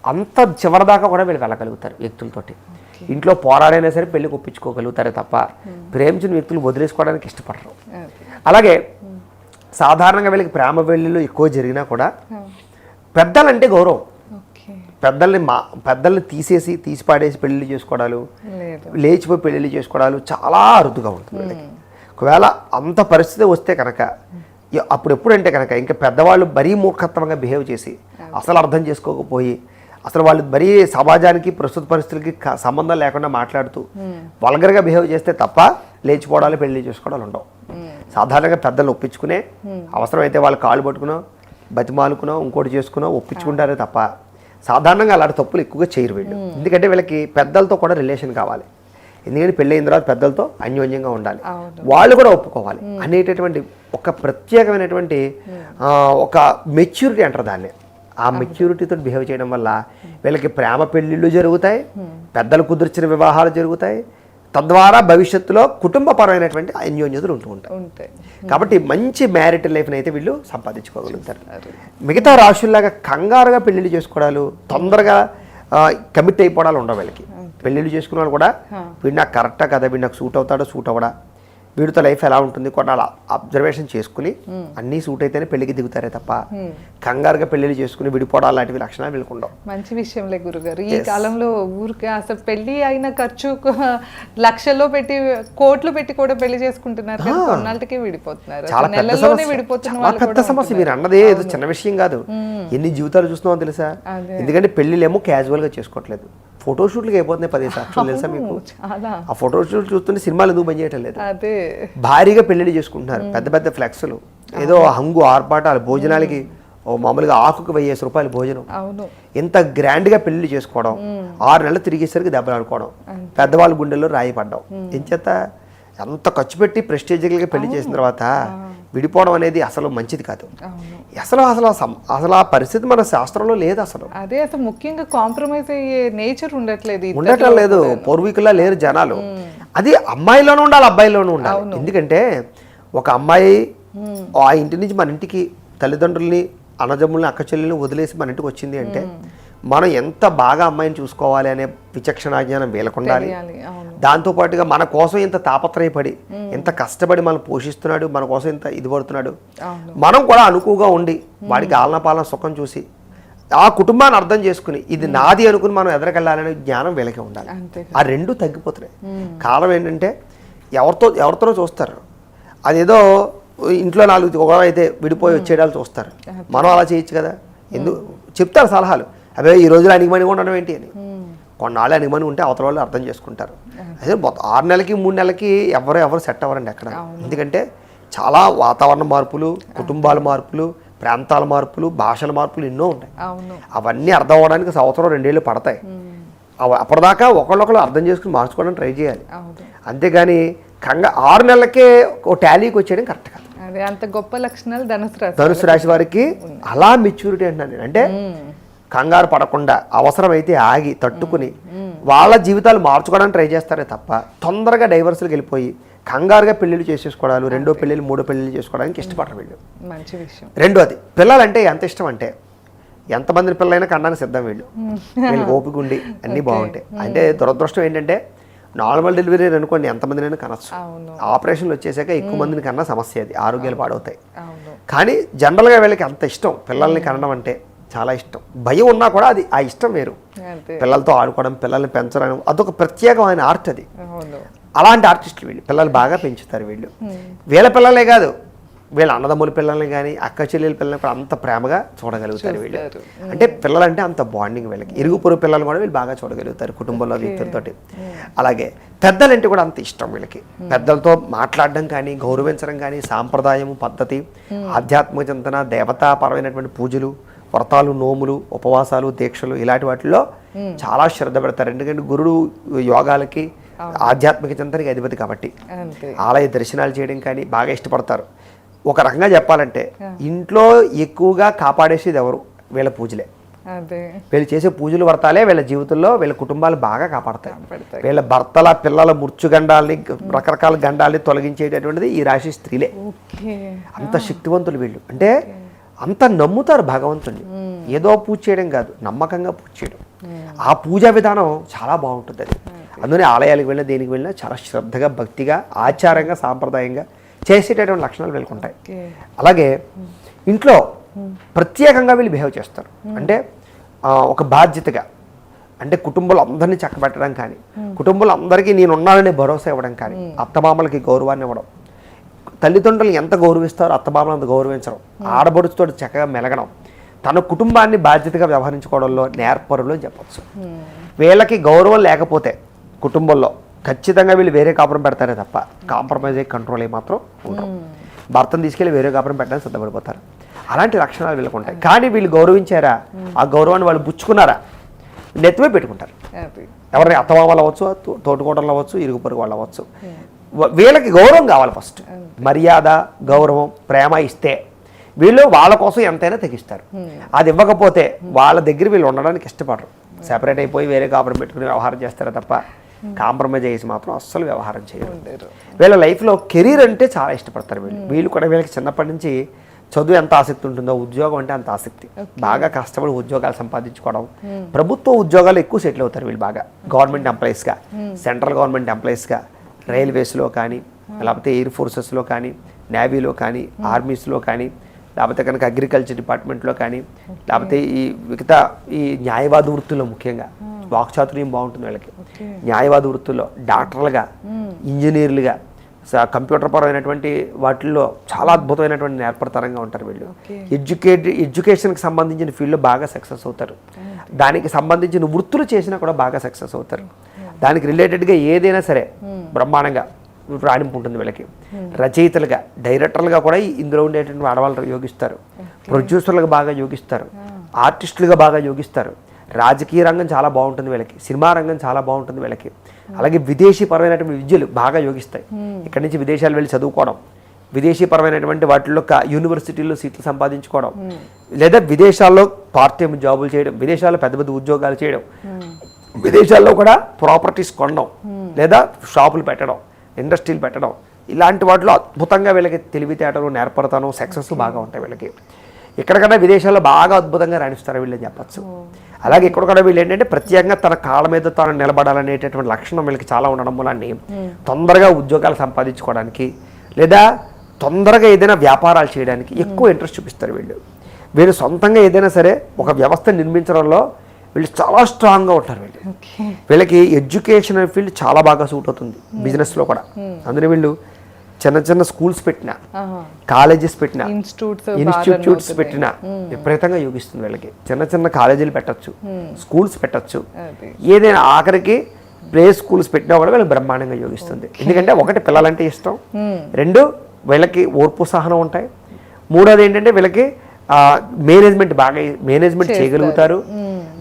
అంత చివరిదాకా కూడా వీళ్ళు వెళ్ళగలుగుతారు వ్యక్తులతోటి. ఇంట్లో పోరాడైనా సరే పెళ్లికి ఒప్పించుకోగలుగుతారే తప్ప ప్రేమించిన వ్యక్తులు వదిలేసుకోవడానికి ఇష్టపడరు. అలాగే సాధారణంగా వీళ్ళకి ప్రేమ పెళ్ళిళ్ళు ఎక్కువ జరిగినా కూడా పెద్దలంటే గౌరవం. పెద్దల్ని తీసి పాడేసి పెళ్ళిళ్ళు చేసుకోవడాలు, లేచిపోయి పెళ్ళిళ్ళు చేసుకోవడాలు చాలా అరుదుగా ఉంటుంది వీళ్ళకి. ఒకవేళ అంత పరిస్థితి వస్తే కనుక అప్పుడు ఎప్పుడంటే కనుక ఇంకా పెద్దవాళ్ళు మరీ మూర్ఖత్వంగా బిహేవ్ చేసి అసలు అర్థం చేసుకోకపోయి, అసలు వాళ్ళు మరీ సమాజానికి ప్రస్తుత పరిస్థితులకి సంబంధం లేకుండా మాట్లాడుతూ వల్గర్గా బిహేవ్ చేస్తే తప్ప లేచిపోవడాలు, పెళ్లి చేసుకోవడాలు ఉండవు. సాధారణంగా పెద్దలు ఒప్పించుకునే, అవసరమైతే వాళ్ళు కాళ్ళు పట్టుకునో, బతిమాలుకునో, ఇంకోటి చేసుకునో ఒప్పించుకుంటారే తప్ప సాధారణంగా అలాంటి తప్పులు ఎక్కువగా చేయరు వీళ్ళు. ఎందుకంటే వీళ్ళకి పెద్దలతో కూడా రిలేషన్ కావాలి. ఎందుకంటే పెళ్ళి అయిన తర్వాత పెద్దలతో అన్యోన్యంగా ఉండాలి, వాళ్ళు కూడా ఒప్పుకోవాలి అనేటటువంటి ఒక ప్రత్యేకమైనటువంటి ఒక మెచ్యూరిటీ అంటారు దాన్ని. ఆ మెచ్యూరిటీతో బిహేవ్ చేయడం వల్ల వీళ్ళకి ప్రేమ పెళ్ళిళ్ళు జరుగుతాయి, పెద్దలు కుదిర్చిన వివాహాలు జరుగుతాయి. తద్వారా భవిష్యత్తులో కుటుంబపరమైనటువంటి అన్యోన్యతలు ఉంటూ ఉంటాయి. కాబట్టి మంచి మ్యారిటల్ లైఫ్ని అయితే వీళ్ళు సంపాదించుకోగలుగుతారు. మిగతా రాశుల్లాగా కంగారుగా పెళ్ళిళ్ళు చేసుకోవడాలు, తొందరగా కమిట్ అయిపోవడాలు ఉండవు వీళ్ళకి. పెళ్ళిళ్ళు చేసుకున్న వాళ్ళు కూడా వీడు నాకు కరెక్టా కదా, వీడు నాకు సూట్ అవుతాడో సూట్ అవ్వడా, వీడితో లైఫ్ ఎలా ఉంటుంది కొన్నాళ్ళు అబ్జర్వేషన్ చేసుకుని అన్నీ సూట్ అయితేనే పెళ్లికి దిగుతారే తప్ప కంగారుగా పెళ్లిళ్ళు చేసుకుని విడిపోవడం లాంటివి లక్షణాలు వీళ్ళకుండవు. మంచి విషయంలే గురుగారు. ఈ కాలంలో ఊరికే అసలు పెళ్లి అయిన ఖర్చు లక్షల్లో పెట్టి కోట్లు పెట్టి కూడా పెళ్లి చేసుకుంటున్నారు, కొన్నాళ్ళకి విడిపోతున్నారు, చాలా నెలలోనే విడిపోతున్న చాలా పెద్ద సమస్య. మీరు అన్నదే ఏదో చిన్న విషయం కాదు. ఎన్ని జీవితాలు చూస్తున్నామో తెలుసా? ఎందుకంటే పెళ్లిళ్ళేమో క్యాజువల్ గా చేసుకోవట్లేదు, ఫోటోషూట్లకి అయిపోతున్నాయి 10 సార్లు తెలుసా మీకు? ఆ ఫోటోషూట్ చూస్తుంటే సినిమాలు ఎందుకు పని చేయటం లేదు? భారీగా పెళ్లిళ్ళు చేసుకుంటున్నారు, పెద్ద పెద్ద ఫ్లెక్స్లు, ఏదో హంగు ఆర్పాటాలు, భోజనాలకి మామూలుగా ఆకుకు 1000 రూపాయలు భోజనం, ఎంత గ్రాండ్ గా పెళ్లి చేసుకోవడం, 6 నెలలు తిరిగేసరికి దెబ్బలాడుకోవడం, పెద్దవాళ్ళ గుండెల్లో రాయి పడ్డం. ఏం చేత ఎంత ఖర్చు పెట్టి ప్రెస్టీజియల్గా పెళ్లి చేసిన తర్వాత విడిపోవడం అనేది అసలు మంచిది కాదు. అసలు అసలు అసలు ఆ పరిస్థితి మన శాస్త్రంలో లేదు. అసలు అదే అసలు ముఖ్యంగా కాంప్రమైజ్ అయ్యే నేచర్ ఉండటం లేదు, పూర్వీకుల్లా లేరు జనాలు. అది అమ్మాయిలోనూ ఉండాలి, అబ్బాయిలోనూ ఉండాలి. ఎందుకంటే ఒక అమ్మాయి ఆ ఇంటి నుంచి మన ఇంటికి తల్లిదండ్రుల్ని, అన్నదమ్ముల్ని, అక్క చెల్లెల్ని వదిలేసి మన ఇంటికి వచ్చింది అంటే మనం ఎంత బాగా అమ్మాయిని చూసుకోవాలి అనే విచక్షణ జ్ఞానం వీళ్ళకుండాలి. దాంతోపాటుగా మన కోసం ఇంత తాపత్రయపడి, ఎంత కష్టపడి మనం పోషిస్తున్నాడు, మన కోసం ఇంత ఇది పడుతున్నాడు, మనం కూడా అనుకువగా ఉండి వాడికి ఆలన పాలన సుఖం చూసి ఆ కుటుంబాన్ని అర్థం చేసుకుని ఇది నాది అనుకుని మనం ఎదరకెళ్ళాలనే జ్ఞానం వీళ్ళకి ఉండాలి. ఆ రెండు తగ్గిపోతున్నాయి. కాలం ఏంటంటే ఎవరితోనో చూస్తారు, అదేదో ఇంట్లో 4 గొడవ అయితే విడిపోయి వచ్చేయడాలు చూస్తారు. మనం అలా చేయొచ్చు కదా, ఎందుకు చెప్తారు సలహాలు, అవే ఈ రోజులు అణిగిమణిగా ఉండడం ఏంటి అని. కొన్నాళ్ళు అణిగిమణి ఉంటే అవతల వాళ్ళు అర్థం చేసుకుంటారు. అదే 6 నెలలకి 3 నెలలకి ఎవరు సెట్ అవ్వరండి ఎక్కడ. ఎందుకంటే చాలా వాతావరణ మార్పులు, కుటుంబాల మార్పులు, ప్రాంతాల మార్పులు, భాషల మార్పులు ఎన్నో ఉంటాయి. అవన్నీ అర్థం అవ్వడానికి సంవత్సరం 2 ఏళ్ళు పడతాయి. అప్పటిదాకా ఒకళ్ళొకళ్ళు అర్థం చేసుకుని మార్చుకోవడానికి ట్రై చేయాలి. అంతేగాని 6 నెలలకే ఓ టాలీకి వచ్చేయడం కరెక్ట్ కాదు. అంత గొప్ప లక్షణాలు ధనుసు రాశి వారికి అలా మెచ్యూరిటీ అంటున్నాను నేను. అంటే కంగారు పడకుండా అవసరమైతే ఆగి తట్టుకుని వాళ్ళ జీవితాలు మార్చుకోవడానికి ట్రై చేస్తారే తప్ప తొందరగా డైవర్సులకు వెళ్ళిపోయి కంగారుగా పెళ్లిళ్ళు చేసేసుకోవడాలు, 2వ పెళ్లిళ్ళు 3వ పెళ్లిళ్ళు చేసుకోవడానికి ఇష్టపడరు వీళ్ళు. మంచి విషయం. రెండోది, పిల్లలంటే ఎంత ఇష్టం అంటే ఎంతమంది పిల్లలైనా కనడానికి సిద్ధం వీళ్ళు. వీళ్ళకి ఓపిక ఉండి అన్నీ బాగుంటాయి. అంటే దురదృష్టం ఏంటంటే నార్మల్ డెలివరీ అనుకోండి ఎంతమందినైనా కనొచ్చు, ఆపరేషన్లు వచ్చేసాక ఎక్కువ మందిని కన్నా సమస్య, అది ఆరోగ్యాలు పాడవుతాయి. కానీ జనరల్గా వీళ్ళకి అంత ఇష్టం, పిల్లల్ని కనడం అంటే చాలా ఇష్టం. భయం ఉన్నా కూడా అది ఆ ఇష్టం వేరు. పిల్లలతో ఆడుకోవడం, పిల్లల్ని పెంచడం అదొక ప్రత్యేకమైన ఆర్ట్. అది అలాంటి ఆర్టిస్టులు వీళ్ళు. పిల్లలు బాగా పెంచుతారు వీళ్ళు. వీళ్ళ పిల్లలే కాదు, వీళ్ళ అన్నదమ్ముల పిల్లల్ని కానీ అక్క చెల్లెల పిల్లల్ని కూడా అంత ప్రేమగా చూడగలుగుతారు వీళ్ళు. అంటే పిల్లలంటే అంత బాండింగ్ వీళ్ళకి. ఇరుగు పొరుగు పిల్లలు కూడా వీళ్ళు బాగా చూడగలుగుతారు కుటుంబంలో వ్యక్తులతోటి. అలాగే పెద్దలంటే కూడా అంత ఇష్టం వీళ్ళకి. పెద్దలతో మాట్లాడడం కానీ, గౌరవించడం కానీ, సాంప్రదాయం, పద్ధతి, ఆధ్యాత్మిక చింతన, దేవతాపరమైనటువంటి పూజలు, వ్రతాలు, నోములు, ఉపవాసాలు, దీక్షలు ఇలాంటి వాటిల్లో చాలా శ్రద్ధ పెడతారు. ఎందుకంటే గురుడు యోగాలకి, ఆధ్యాత్మిక చింతనకి అధిపతి కాబట్టి ఆలయ దర్శనాలు చేయడం కానీ బాగా ఇష్టపడతారు. ఒక రకంగా చెప్పాలంటే ఇంట్లో ఎక్కువగా కాపాడేసేది ఎవరు? వీళ్ళ పూజలే. వీళ్ళు చేసే పూజలు వ్రతాలే వీళ్ళ జీవితంలో వీళ్ళ కుటుంబాలు బాగా కాపాడతాయి. వీళ్ళ భర్తల, పిల్లల మృత్యుగండాల్ని, రకరకాల గండాల్ని తొలగించేటటువంటిది ఈ రాశి స్త్రీలే. అంత శక్తివంతులు వీళ్ళు. అంటే అంత నమ్ముతారు భగవంతుడిని. ఏదో పూజ చేయడం కాదు, నమ్మకంగా పూజ చేయడం. ఆ పూజా విధానం చాలా బాగుంటుంది. అది అందుకని ఆలయాలకు వెళ్ళినా దేనికి వెళ్ళినా చాలా శ్రద్ధగా, భక్తిగా, ఆచారంగా, సాంప్రదాయంగా చేసేటటువంటి లక్షణాలు వీళ్ళకుంటాయి. అలాగే ఇంట్లో ప్రత్యేకంగా వీళ్ళు బిహేవ్ చేస్తారు. అంటే ఒక బాధ్యతగా, అంటే కుటుంబంలో అందరినీ చక్కబెట్టడం కానీ, కుటుంబంలో అందరికీ నేనున్నాననే భరోసా ఇవ్వడం కానీ, అత్తమామలకి గౌరవాన్ని ఇవ్వడం. తల్లిదండ్రులు ఎంత గౌరవిస్తారో అత్తమామలు అంత గౌరవించడం, ఆడబడుచుతో చక్కగా మెలగడం, తన కుటుంబాన్ని బాధ్యతగా వ్యవహరించుకోవడంలో నేర్పరులు అని చెప్పచ్చు. వీళ్ళకి గౌరవం లేకపోతే కుటుంబంలో ఖచ్చితంగా వీళ్ళు వేరే కాపురం పెడతారే తప్ప కాంప్రమైజ్ అయ్యి కంట్రోల్ అయ్యి మాత్రం ఉండరు. భర్తను తీసుకెళ్ళి వేరే కాపురం పెట్టడానికి సిద్ధపడిపోతారు. అలాంటి లక్షణాలు వీళ్ళకు ఉంటాయి. కానీ వీళ్ళు గౌరవించారా, ఆ గౌరవాన్ని వాళ్ళు పుచ్చుకున్నారా, నెత్తిమే పెట్టుకుంటారు. ఎవరిని అత్తమామలు అవ్వచ్చు, తోటికోటలు అవ్వచ్చు, ఇరుగు పొరుగు వాళ్ళు అవ్వచ్చు. వీళ్ళకి గౌరవం కావాలి. ఫస్ట్ మర్యాద, గౌరవం, ప్రేమ ఇస్తే వీళ్ళు వాళ్ళ కోసం ఎంతైనా తెగిస్తారు. అది ఇవ్వకపోతే వాళ్ళ దగ్గర వీళ్ళు ఉండడానికి ఇష్టపడరు. సెపరేట్ అయిపోయి వేరే కాపురం పెట్టుకుని వ్యవహారం చేస్తారే తప్ప కాంప్రమైజ్ చేసి మాత్రం అస్సలు వ్యవహారం చేయరు. వీళ్ళ లైఫ్లో కెరీర్ అంటే చాలా ఇష్టపడతారు వీళ్ళు కూడా. వీళ్ళకి చిన్నప్పటి నుంచి చదువు ఎంత ఆసక్తి ఉంటుందో ఉద్యోగం అంటే అంత ఆసక్తి. బాగా కష్టపడి ఉద్యోగాలు సంపాదించుకోవడం, ప్రభుత్వ ఉద్యోగాలు ఎక్కువ సెటిల్ అవుతారు వీళ్ళు బాగా. గవర్నమెంట్ ఎంప్లాయీస్గా, సెంట్రల్ గవర్నమెంట్ ఎంప్లాయీస్గా, రైల్వేస్లో కానీ, లేకపోతే ఎయిర్ ఫోర్సెస్లో కానీ, నేవీలో కానీ, ఆర్మీస్లో కానీ, లేకపోతే కనుక అగ్రికల్చర్ డిపార్ట్మెంట్లో కానీ, లేకపోతే ఈ మిగతా ఈ న్యాయవాద వృత్తుల్లో ముఖ్యంగా వాక్చాతుర్యం బాగుంటుంది వీళ్ళకి. న్యాయవాద వృత్తుల్లో డాక్టర్లుగా, ఇంజనీర్లుగా, కంప్యూటర్ పరమైనటువంటి వాటిల్లో చాలా అద్భుతమైనటువంటి నేర్పడతరంగా ఉంటారు వీళ్ళు. ఎడ్యుకేషన్కి సంబంధించిన ఫీల్డ్లో బాగా సక్సెస్ అవుతారు. దానికి సంబంధించిన వృత్తులు చేసినా కూడా బాగా సక్సెస్ అవుతారు. దానికి రిలేటెడ్గా ఏదైనా సరే బ్రహ్మాండంగా రాణింపు ఉంటుంది వీళ్ళకి. రచయితలుగా, డైరెక్టర్లుగా కూడా ఇందులో ఉండేటువంటి ఆడవాళ్ళు యోగిస్తారు. ప్రొడ్యూసర్లుగా బాగా యోగిస్తారు. ఆర్టిస్టులుగా బాగా యోగిస్తారు. రాజకీయ రంగం చాలా బాగుంటుంది వీళ్ళకి. సినిమా రంగం చాలా బాగుంటుంది వీళ్ళకి. అలాగే విదేశీ పరమైనటువంటి విద్యలు బాగా యోగిస్తాయి. ఇక్కడి నుంచి విదేశాలు వెళ్ళి చదువుకోవడం, విదేశీ పరమైనటువంటి వాటిల్లో యూనివర్సిటీల్లో సీట్లు సంపాదించుకోవడం, లేదా విదేశాల్లో పార్ట్ టైం జాబులు చేయడం, విదేశాల్లో పెద్ద పెద్ద ఉద్యోగాలు చేయడం, విదేశాల్లో కూడా ప్రాపర్టీస్ కొనడం, లేదా షాపులు పెట్టడం, ఇండస్ట్రీలు పెట్టడం, ఇలాంటి వాటిలో అద్భుతంగా వీళ్ళకి తెలివితేటలు, నేర్పడతాను, సక్సెస్ బాగా ఉంటాయి వీళ్ళకి. ఇక్కడికన్నా విదేశాల్లో బాగా అద్భుతంగా రాణిస్తారు వీళ్ళని చెప్పచ్చు. అలాగే ఇక్కడ కూడా వీళ్ళు ఏంటంటే ప్రత్యేకంగా తన కాళ్ళ మీద తాను నిలబడాలనేటటువంటి లక్షణం వీళ్ళకి చాలా ఉండడం వల్ల తొందరగా ఉద్యోగాలు సంపాదించుకోవడానికి, లేదా తొందరగా ఏదైనా వ్యాపారాలు చేయడానికి ఎక్కువ ఇంట్రెస్ట్ చూపిస్తారు వీళ్ళు. వీళ్ళు సొంతంగా ఏదైనా సరే ఒక వ్యవస్థ నిర్మించడంలో వీళ్ళు చాలా స్ట్రాంగ్గా ఉంటారు. వీళ్ళకి ఎడ్యుకేషన్ ఫీల్డ్ చాలా బాగా సూట్ అవుతుంది. బిజినెస్లో కూడా అందులో వీళ్ళు చిన్న చిన్న స్కూల్స్ పెట్టినా, కాలేజెస్ పెట్టినా, ఇన్స్టిట్యూట్స్ పెట్టినా విపరీతంగా యోగిస్తుంది వీళ్ళకి. చిన్న చిన్న కాలేజీలు పెట్టచ్చు, స్కూల్స్ పెట్టచ్చు, ఏదైనా ఆఖరికి ప్లే స్కూల్స్ పెట్టినా కూడా వీళ్ళకి బ్రహ్మాండంగా యోగిస్తుంది. ఎందుకంటే ఒకటి పిల్లలంటే ఇష్టం, రెండు వీళ్ళకి ఓర్పు సహనం ఉంటాయి, మూడోది ఏంటంటే వీళ్ళకి మేనేజ్మెంట్ బాగా మేనేజ్మెంట్ చేయగలుగుతారు.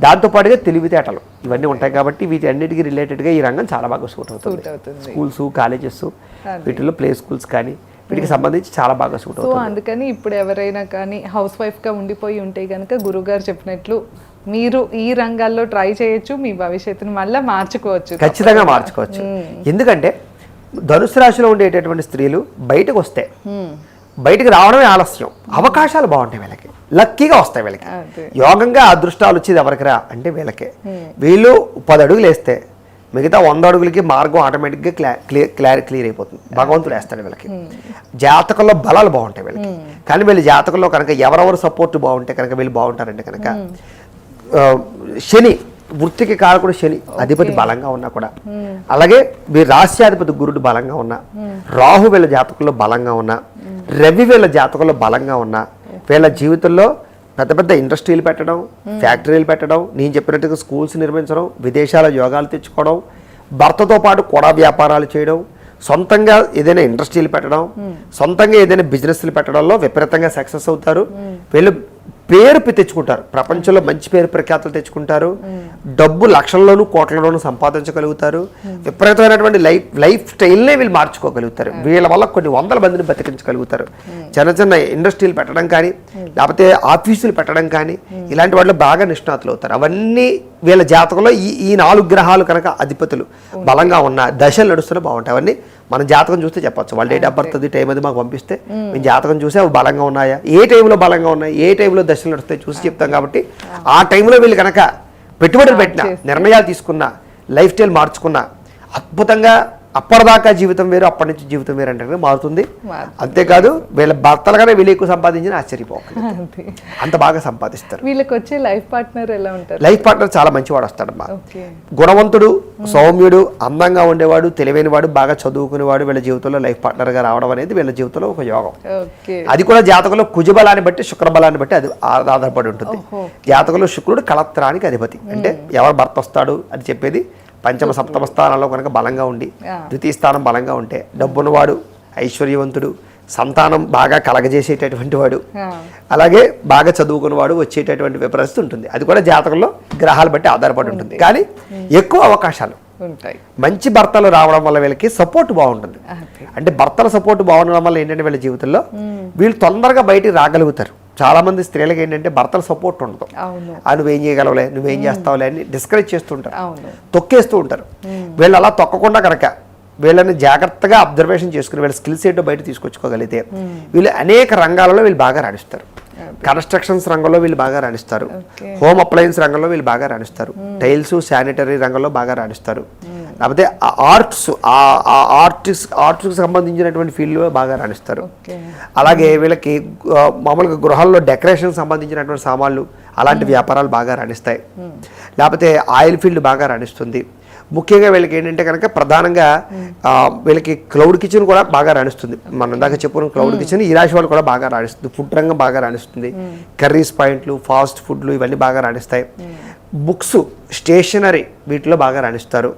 దాంతోపాటుగా తెలివితేటలు ఇవన్నీ ఉంటాయి. కాబట్టి వీటి అన్నిటికీ రిలేటెడ్గా ఈ రంగం చాలా బాగా సూట్ అవుతుంది. స్కూల్స్, కాలేజెస్, వీటిలో ప్లే స్కూల్స్ కానీ వీటికి సంబంధించి చాలా బాగా సూట్ అవుతుంది. సో అందుకని ఇప్పుడు ఎవరైనా కానీ హౌస్ వైఫ్గా ఉండిపోయి ఉంటే కనుక గురుగారు చెప్పినట్లు మీరు ఈ రంగాల్లో ట్రై చేయొచ్చు, మీ భవిష్యత్తును మళ్ళీ మార్చుకోవచ్చు, ఖచ్చితంగా మార్చుకోవచ్చు. ఎందుకంటే ధనుసు రాశిలో ఉండేటటువంటి స్త్రీలు బయటకు వస్తే బయటకు రావడమే ఆలస్యం. అవకాశాలు బాగుంటాయి వీళ్ళకి, లక్కీగా వస్తాయి వీళ్ళకి. యోగంగా అదృష్టాలు వచ్చేది ఎవరికిరా అంటే వీళ్ళకే. వీళ్ళు 10 అడుగులు వేస్తే మిగతా 100 అడుగులకి మార్గం ఆటోమేటిక్గా క్లియర్ అయిపోతుంది. భగవంతుడు వేస్తాడు వీళ్ళకి. జాతకంలో బలాలు బాగుంటాయి వీళ్ళకి. కానీ వీళ్ళ జాతకంలో కనుక ఎవరెవరు సపోర్ట్ బాగుంటే కనుక వీళ్ళు బాగుంటారంటే కనుక శని, వృత్తికి కారకుడు శని అధిపతి బలంగా ఉన్నా కూడా, అలాగే వీళ్ళ రాశ్యాధిపతి గురుడు బలంగా ఉన్నా, రాహు వీళ్ళ జాతకంలో బలంగా ఉన్నా, రవి వీళ్ళ జాతకంలో బలంగా ఉన్నా, వీళ్ళ జీవితంలో పెద్ద పెద్ద ఇండస్ట్రీలు పెట్టడం, ఫ్యాక్టరీలు పెట్టడం, నేను చెప్పినట్టుగా స్కూల్స్ నిర్మించడం, విదేశాల యోగాలు తెచ్చుకోవడం, భర్తతో పాటు కూడా వ్యాపారాలు చేయడం, సొంతంగా ఏదైనా ఇండస్ట్రీలు పెట్టడం, సొంతంగా ఏదైనా బిజినెస్లు పెట్టడంలో విపరీతంగా సక్సెస్ అవుతారు. వీళ్ళు పేరు తెచ్చుకుంటారు, ప్రపంచంలో మంచి పేరు ప్రఖ్యాతులు తెచ్చుకుంటారు, డబ్బు లక్షల్లోనూ కోట్లలోనూ సంపాదించగలుగుతారు, విపరీతమైనటువంటి లైఫ్ స్టైల్నే వీళ్ళు మార్చుకోగలుగుతారు. వీళ్ళ వల్ల కొన్ని 100 మందిని బతికించగలుగుతారు. చిన్న చిన్న ఇండస్ట్రీలు పెట్టడం కానీ, లేకపోతే ఆఫీసులు పెట్టడం కానీ, ఇలాంటి వాళ్ళు బాగా నిష్ణాతులు అవుతారు. అవన్నీ వీళ్ళ జాతకంలో ఈ 4 గ్రహాలు కనుక అధిపతులు బలంగా ఉన్న దశలు నడుస్తున్నా బాగుంటాయి. అవన్నీ మన జాతకం చూస్తే చెప్పచ్చు. వాళ్ళ డేట్ ఆఫ్ బర్త్ అది టైం అది మాకు పంపిస్తే మేము జాతకం చూసి అవి బలంగా ఉన్నాయా, ఏ టైంలో బలంగా ఉన్నాయి, ఏ టైంలో దశలు నడుస్తాయి చూసి చెప్తాం. కాబట్టి ఆ టైంలో వీళ్ళు కనుక పెట్టుబడులు పెట్టినా, నిర్ణయాలు తీసుకున్నా, లైఫ్ స్టైల్ మార్చుకున్నా అద్భుతంగా అప్పటిదాకా జీవితం వేరు, అప్పటి నుంచి జీవితం వేరు అంటే మారుతుంది. అంతేకాదు వీళ్ళ భర్తలుగానే వీళ్ళు ఎక్కువ సంపాదించిన ఆశ్చర్యపోకండి, అంత బాగా సంపాదిస్తారు. వీళ్ళకి వచ్చే లైఫ్ పార్ట్నర్ ఎలా ఉంటారు? లైఫ్ పార్ట్నర్ చాలా మంచివాడు వస్తాడమ్మా. గుణవంతుడు, సౌమ్యుడు, అందంగా ఉండేవాడు, తెలివైనవాడు, బాగా చదువుకునేవాడు వీళ్ళ జీవితంలో లైఫ్ పార్ట్నర్ గా రావడం అనేది వీళ్ళ జీవితంలో ఒక యోగం. అది కూడా జాతకంలో కుజబలాన్ని బట్టి, శుక్రబలాన్ని బట్టి అది ఆధారపడి ఉంటుంది. జాతకంలో శుక్రుడు కళత్రానికి అధిపతి, అంటే ఎవరు భర్త వస్తాడు అని చెప్పేది. పంచమ సప్తమ స్థానాల్లో కనుక బలంగా ఉండి, ద్వితీయ స్థానం బలంగా ఉంటే డబ్బున్నవాడు, ఐశ్వర్యవంతుడు, సంతానం బాగా కలగజేసేటటువంటి వాడు, అలాగే బాగా చదువుకున్నవాడు వచ్చేటటువంటి పరిస్థితి ఉంటుంది. అది కూడా జాతకంలో గ్రహాలు బట్టి ఆధారపడి ఉంటుంది. కానీ ఎక్కువ అవకాశాలు ఉంటాయి. మంచి భర్తలు రావడం వల్ల వీళ్ళకి సపోర్ట్ బాగుంటుంది. అంటే భర్తల సపోర్ట్ బాగుండడం వల్ల ఏంటంటే వీళ్ళ జీవితంలో వీళ్ళు తొందరగా బయటికి రాగలుగుతారు. చాలా మంది స్త్రీలకు ఏంటంటే భర్తల సపోర్ట్ ఉండదు. నువ్వేం చేయగలవులే, నువ్వేం చేస్తావులే అని డిస్కరేజ్ చేస్తుంటారు, తొక్కేస్తూ ఉంటారు. వీళ్ళు అలా తొక్కకుండా కనుక వీళ్ళని జాగ్రత్తగా అబ్జర్వేషన్ చేసుకుని వీళ్ళ స్కిల్స్ ఏంటో బయట తీసుకొచ్చుకోగలిగితే వీళ్ళు అనేక రంగాలలో వీళ్ళు బాగా రాణిస్తారు. కన్స్ట్రక్షన్స్ రంగంలో వీళ్ళు బాగా రాణిస్తారు, హోమ్ అప్లయన్స్ రంగంలో వీళ్ళు బాగా రాణిస్తారు, టైల్స్ శానిటరీ రంగంలో బాగా రాణిస్తారు, లేకపోతే ఆర్ట్స్కి సంబంధించినటువంటి ఫీల్డ్లో బాగా రాణిస్తారు. అలాగే వీళ్ళకి మామూలుగా గృహాల్లో డెకరేషన్ సంబంధించినటువంటి సామాన్లు అలాంటి వ్యాపారాలు బాగా రాణిస్తాయి. లేకపోతే ఆయిల్ ఫీల్డ్ బాగా రాణిస్తుంది. ముఖ్యంగా వీళ్ళకి ఏంటంటే కనుక ప్రధానంగా వీళ్ళకి క్లౌడ్ కిచెన్ కూడా బాగా రాణిస్తుంది. మనం ఇందాక చెప్పుకున్న క్లౌడ్ కిచెన్ ఈ రాశి వాళ్ళు కూడా బాగా రాణిస్తుంది. ఫుడ్ రంగం బాగా రాణిస్తుంది. కర్రీస్ పాయింట్లు, ఫాస్ట్ ఫుడ్లు ఇవన్నీ బాగా రాణిస్తాయి. బుక్స్, స్టేషనరీ వీటిలో బాగా రాణిస్తారు.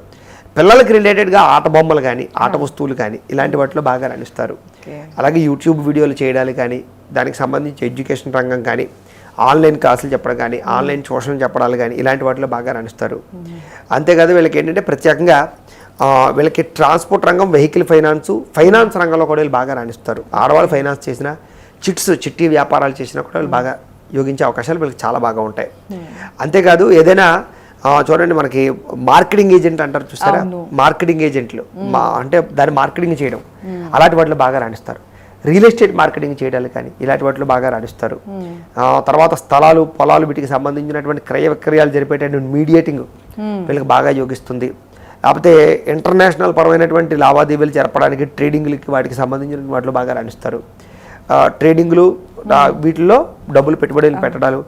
పిల్లలకి రిలేటెడ్గా ఆట బొమ్మలు కానీ ఆట వస్తువులు కానీ ఇలాంటి వాటిలో బాగా రాణిస్తారు. అలాగే యూట్యూబ్ వీడియోలు చేయడాలు కానీ దానికి సంబంధించి ఎడ్యుకేషన్ రంగం కానీ ఆన్లైన్ క్లాసులు చెప్పడం కానీ ఆన్లైన్ ట్యూషన్ చెప్పడాలు కానీ ఇలాంటి వాటిలో బాగా రాణిస్తారు. అంతేకాదు వీళ్ళకి ఏంటంటే ప్రత్యేకంగా వీళ్ళకి ట్రాన్స్పోర్ట్ రంగం, వెహికల్ ఫైనాన్స్ రంగంలో కూడా వీళ్ళు బాగా రాణిస్తారు. ఆడవాళ్ళు ఫైనాన్స్ చేసిన చిట్టి వ్యాపారాలు చేసినా కూడా వీళ్ళు బాగా యోగించే అవకాశాలు వీళ్ళకి చాలా బాగా ఉంటాయి. అంతేకాదు ఏదైనా చూడండి మనకి మార్కెటింగ్ ఏజెంట్ అంటారు చూస్తారా, మార్కెటింగ్ ఏజెంట్లు అంటే దాన్ని మార్కెటింగ్ చేయడం అలాంటి వాటిలో బాగా రాణిస్తారు. రియల్ ఎస్టేట్ మార్కెటింగ్ చేయడాలు కానీ ఇలాంటి వాటిలో బాగా రాణిస్తారు. తర్వాత స్థలాలు, పొలాలు వీటికి సంబంధించినటువంటి క్రయ విక్రయాలు జరిపేటటువంటి మీడియేటింగ్ వీళ్ళకి బాగా యోగిస్తుంది. లేకపోతే ఇంటర్నేషనల్ పరమైనటువంటి లావాదేవీలు జరపడానికి ట్రేడింగ్లకి వాటికి సంబంధించిన వాటిలో బాగా రాణిస్తారు. ట్రేడింగ్లు వీటిల్లో డబ్బులు పెట్టుబడులు పెట్టడాలు,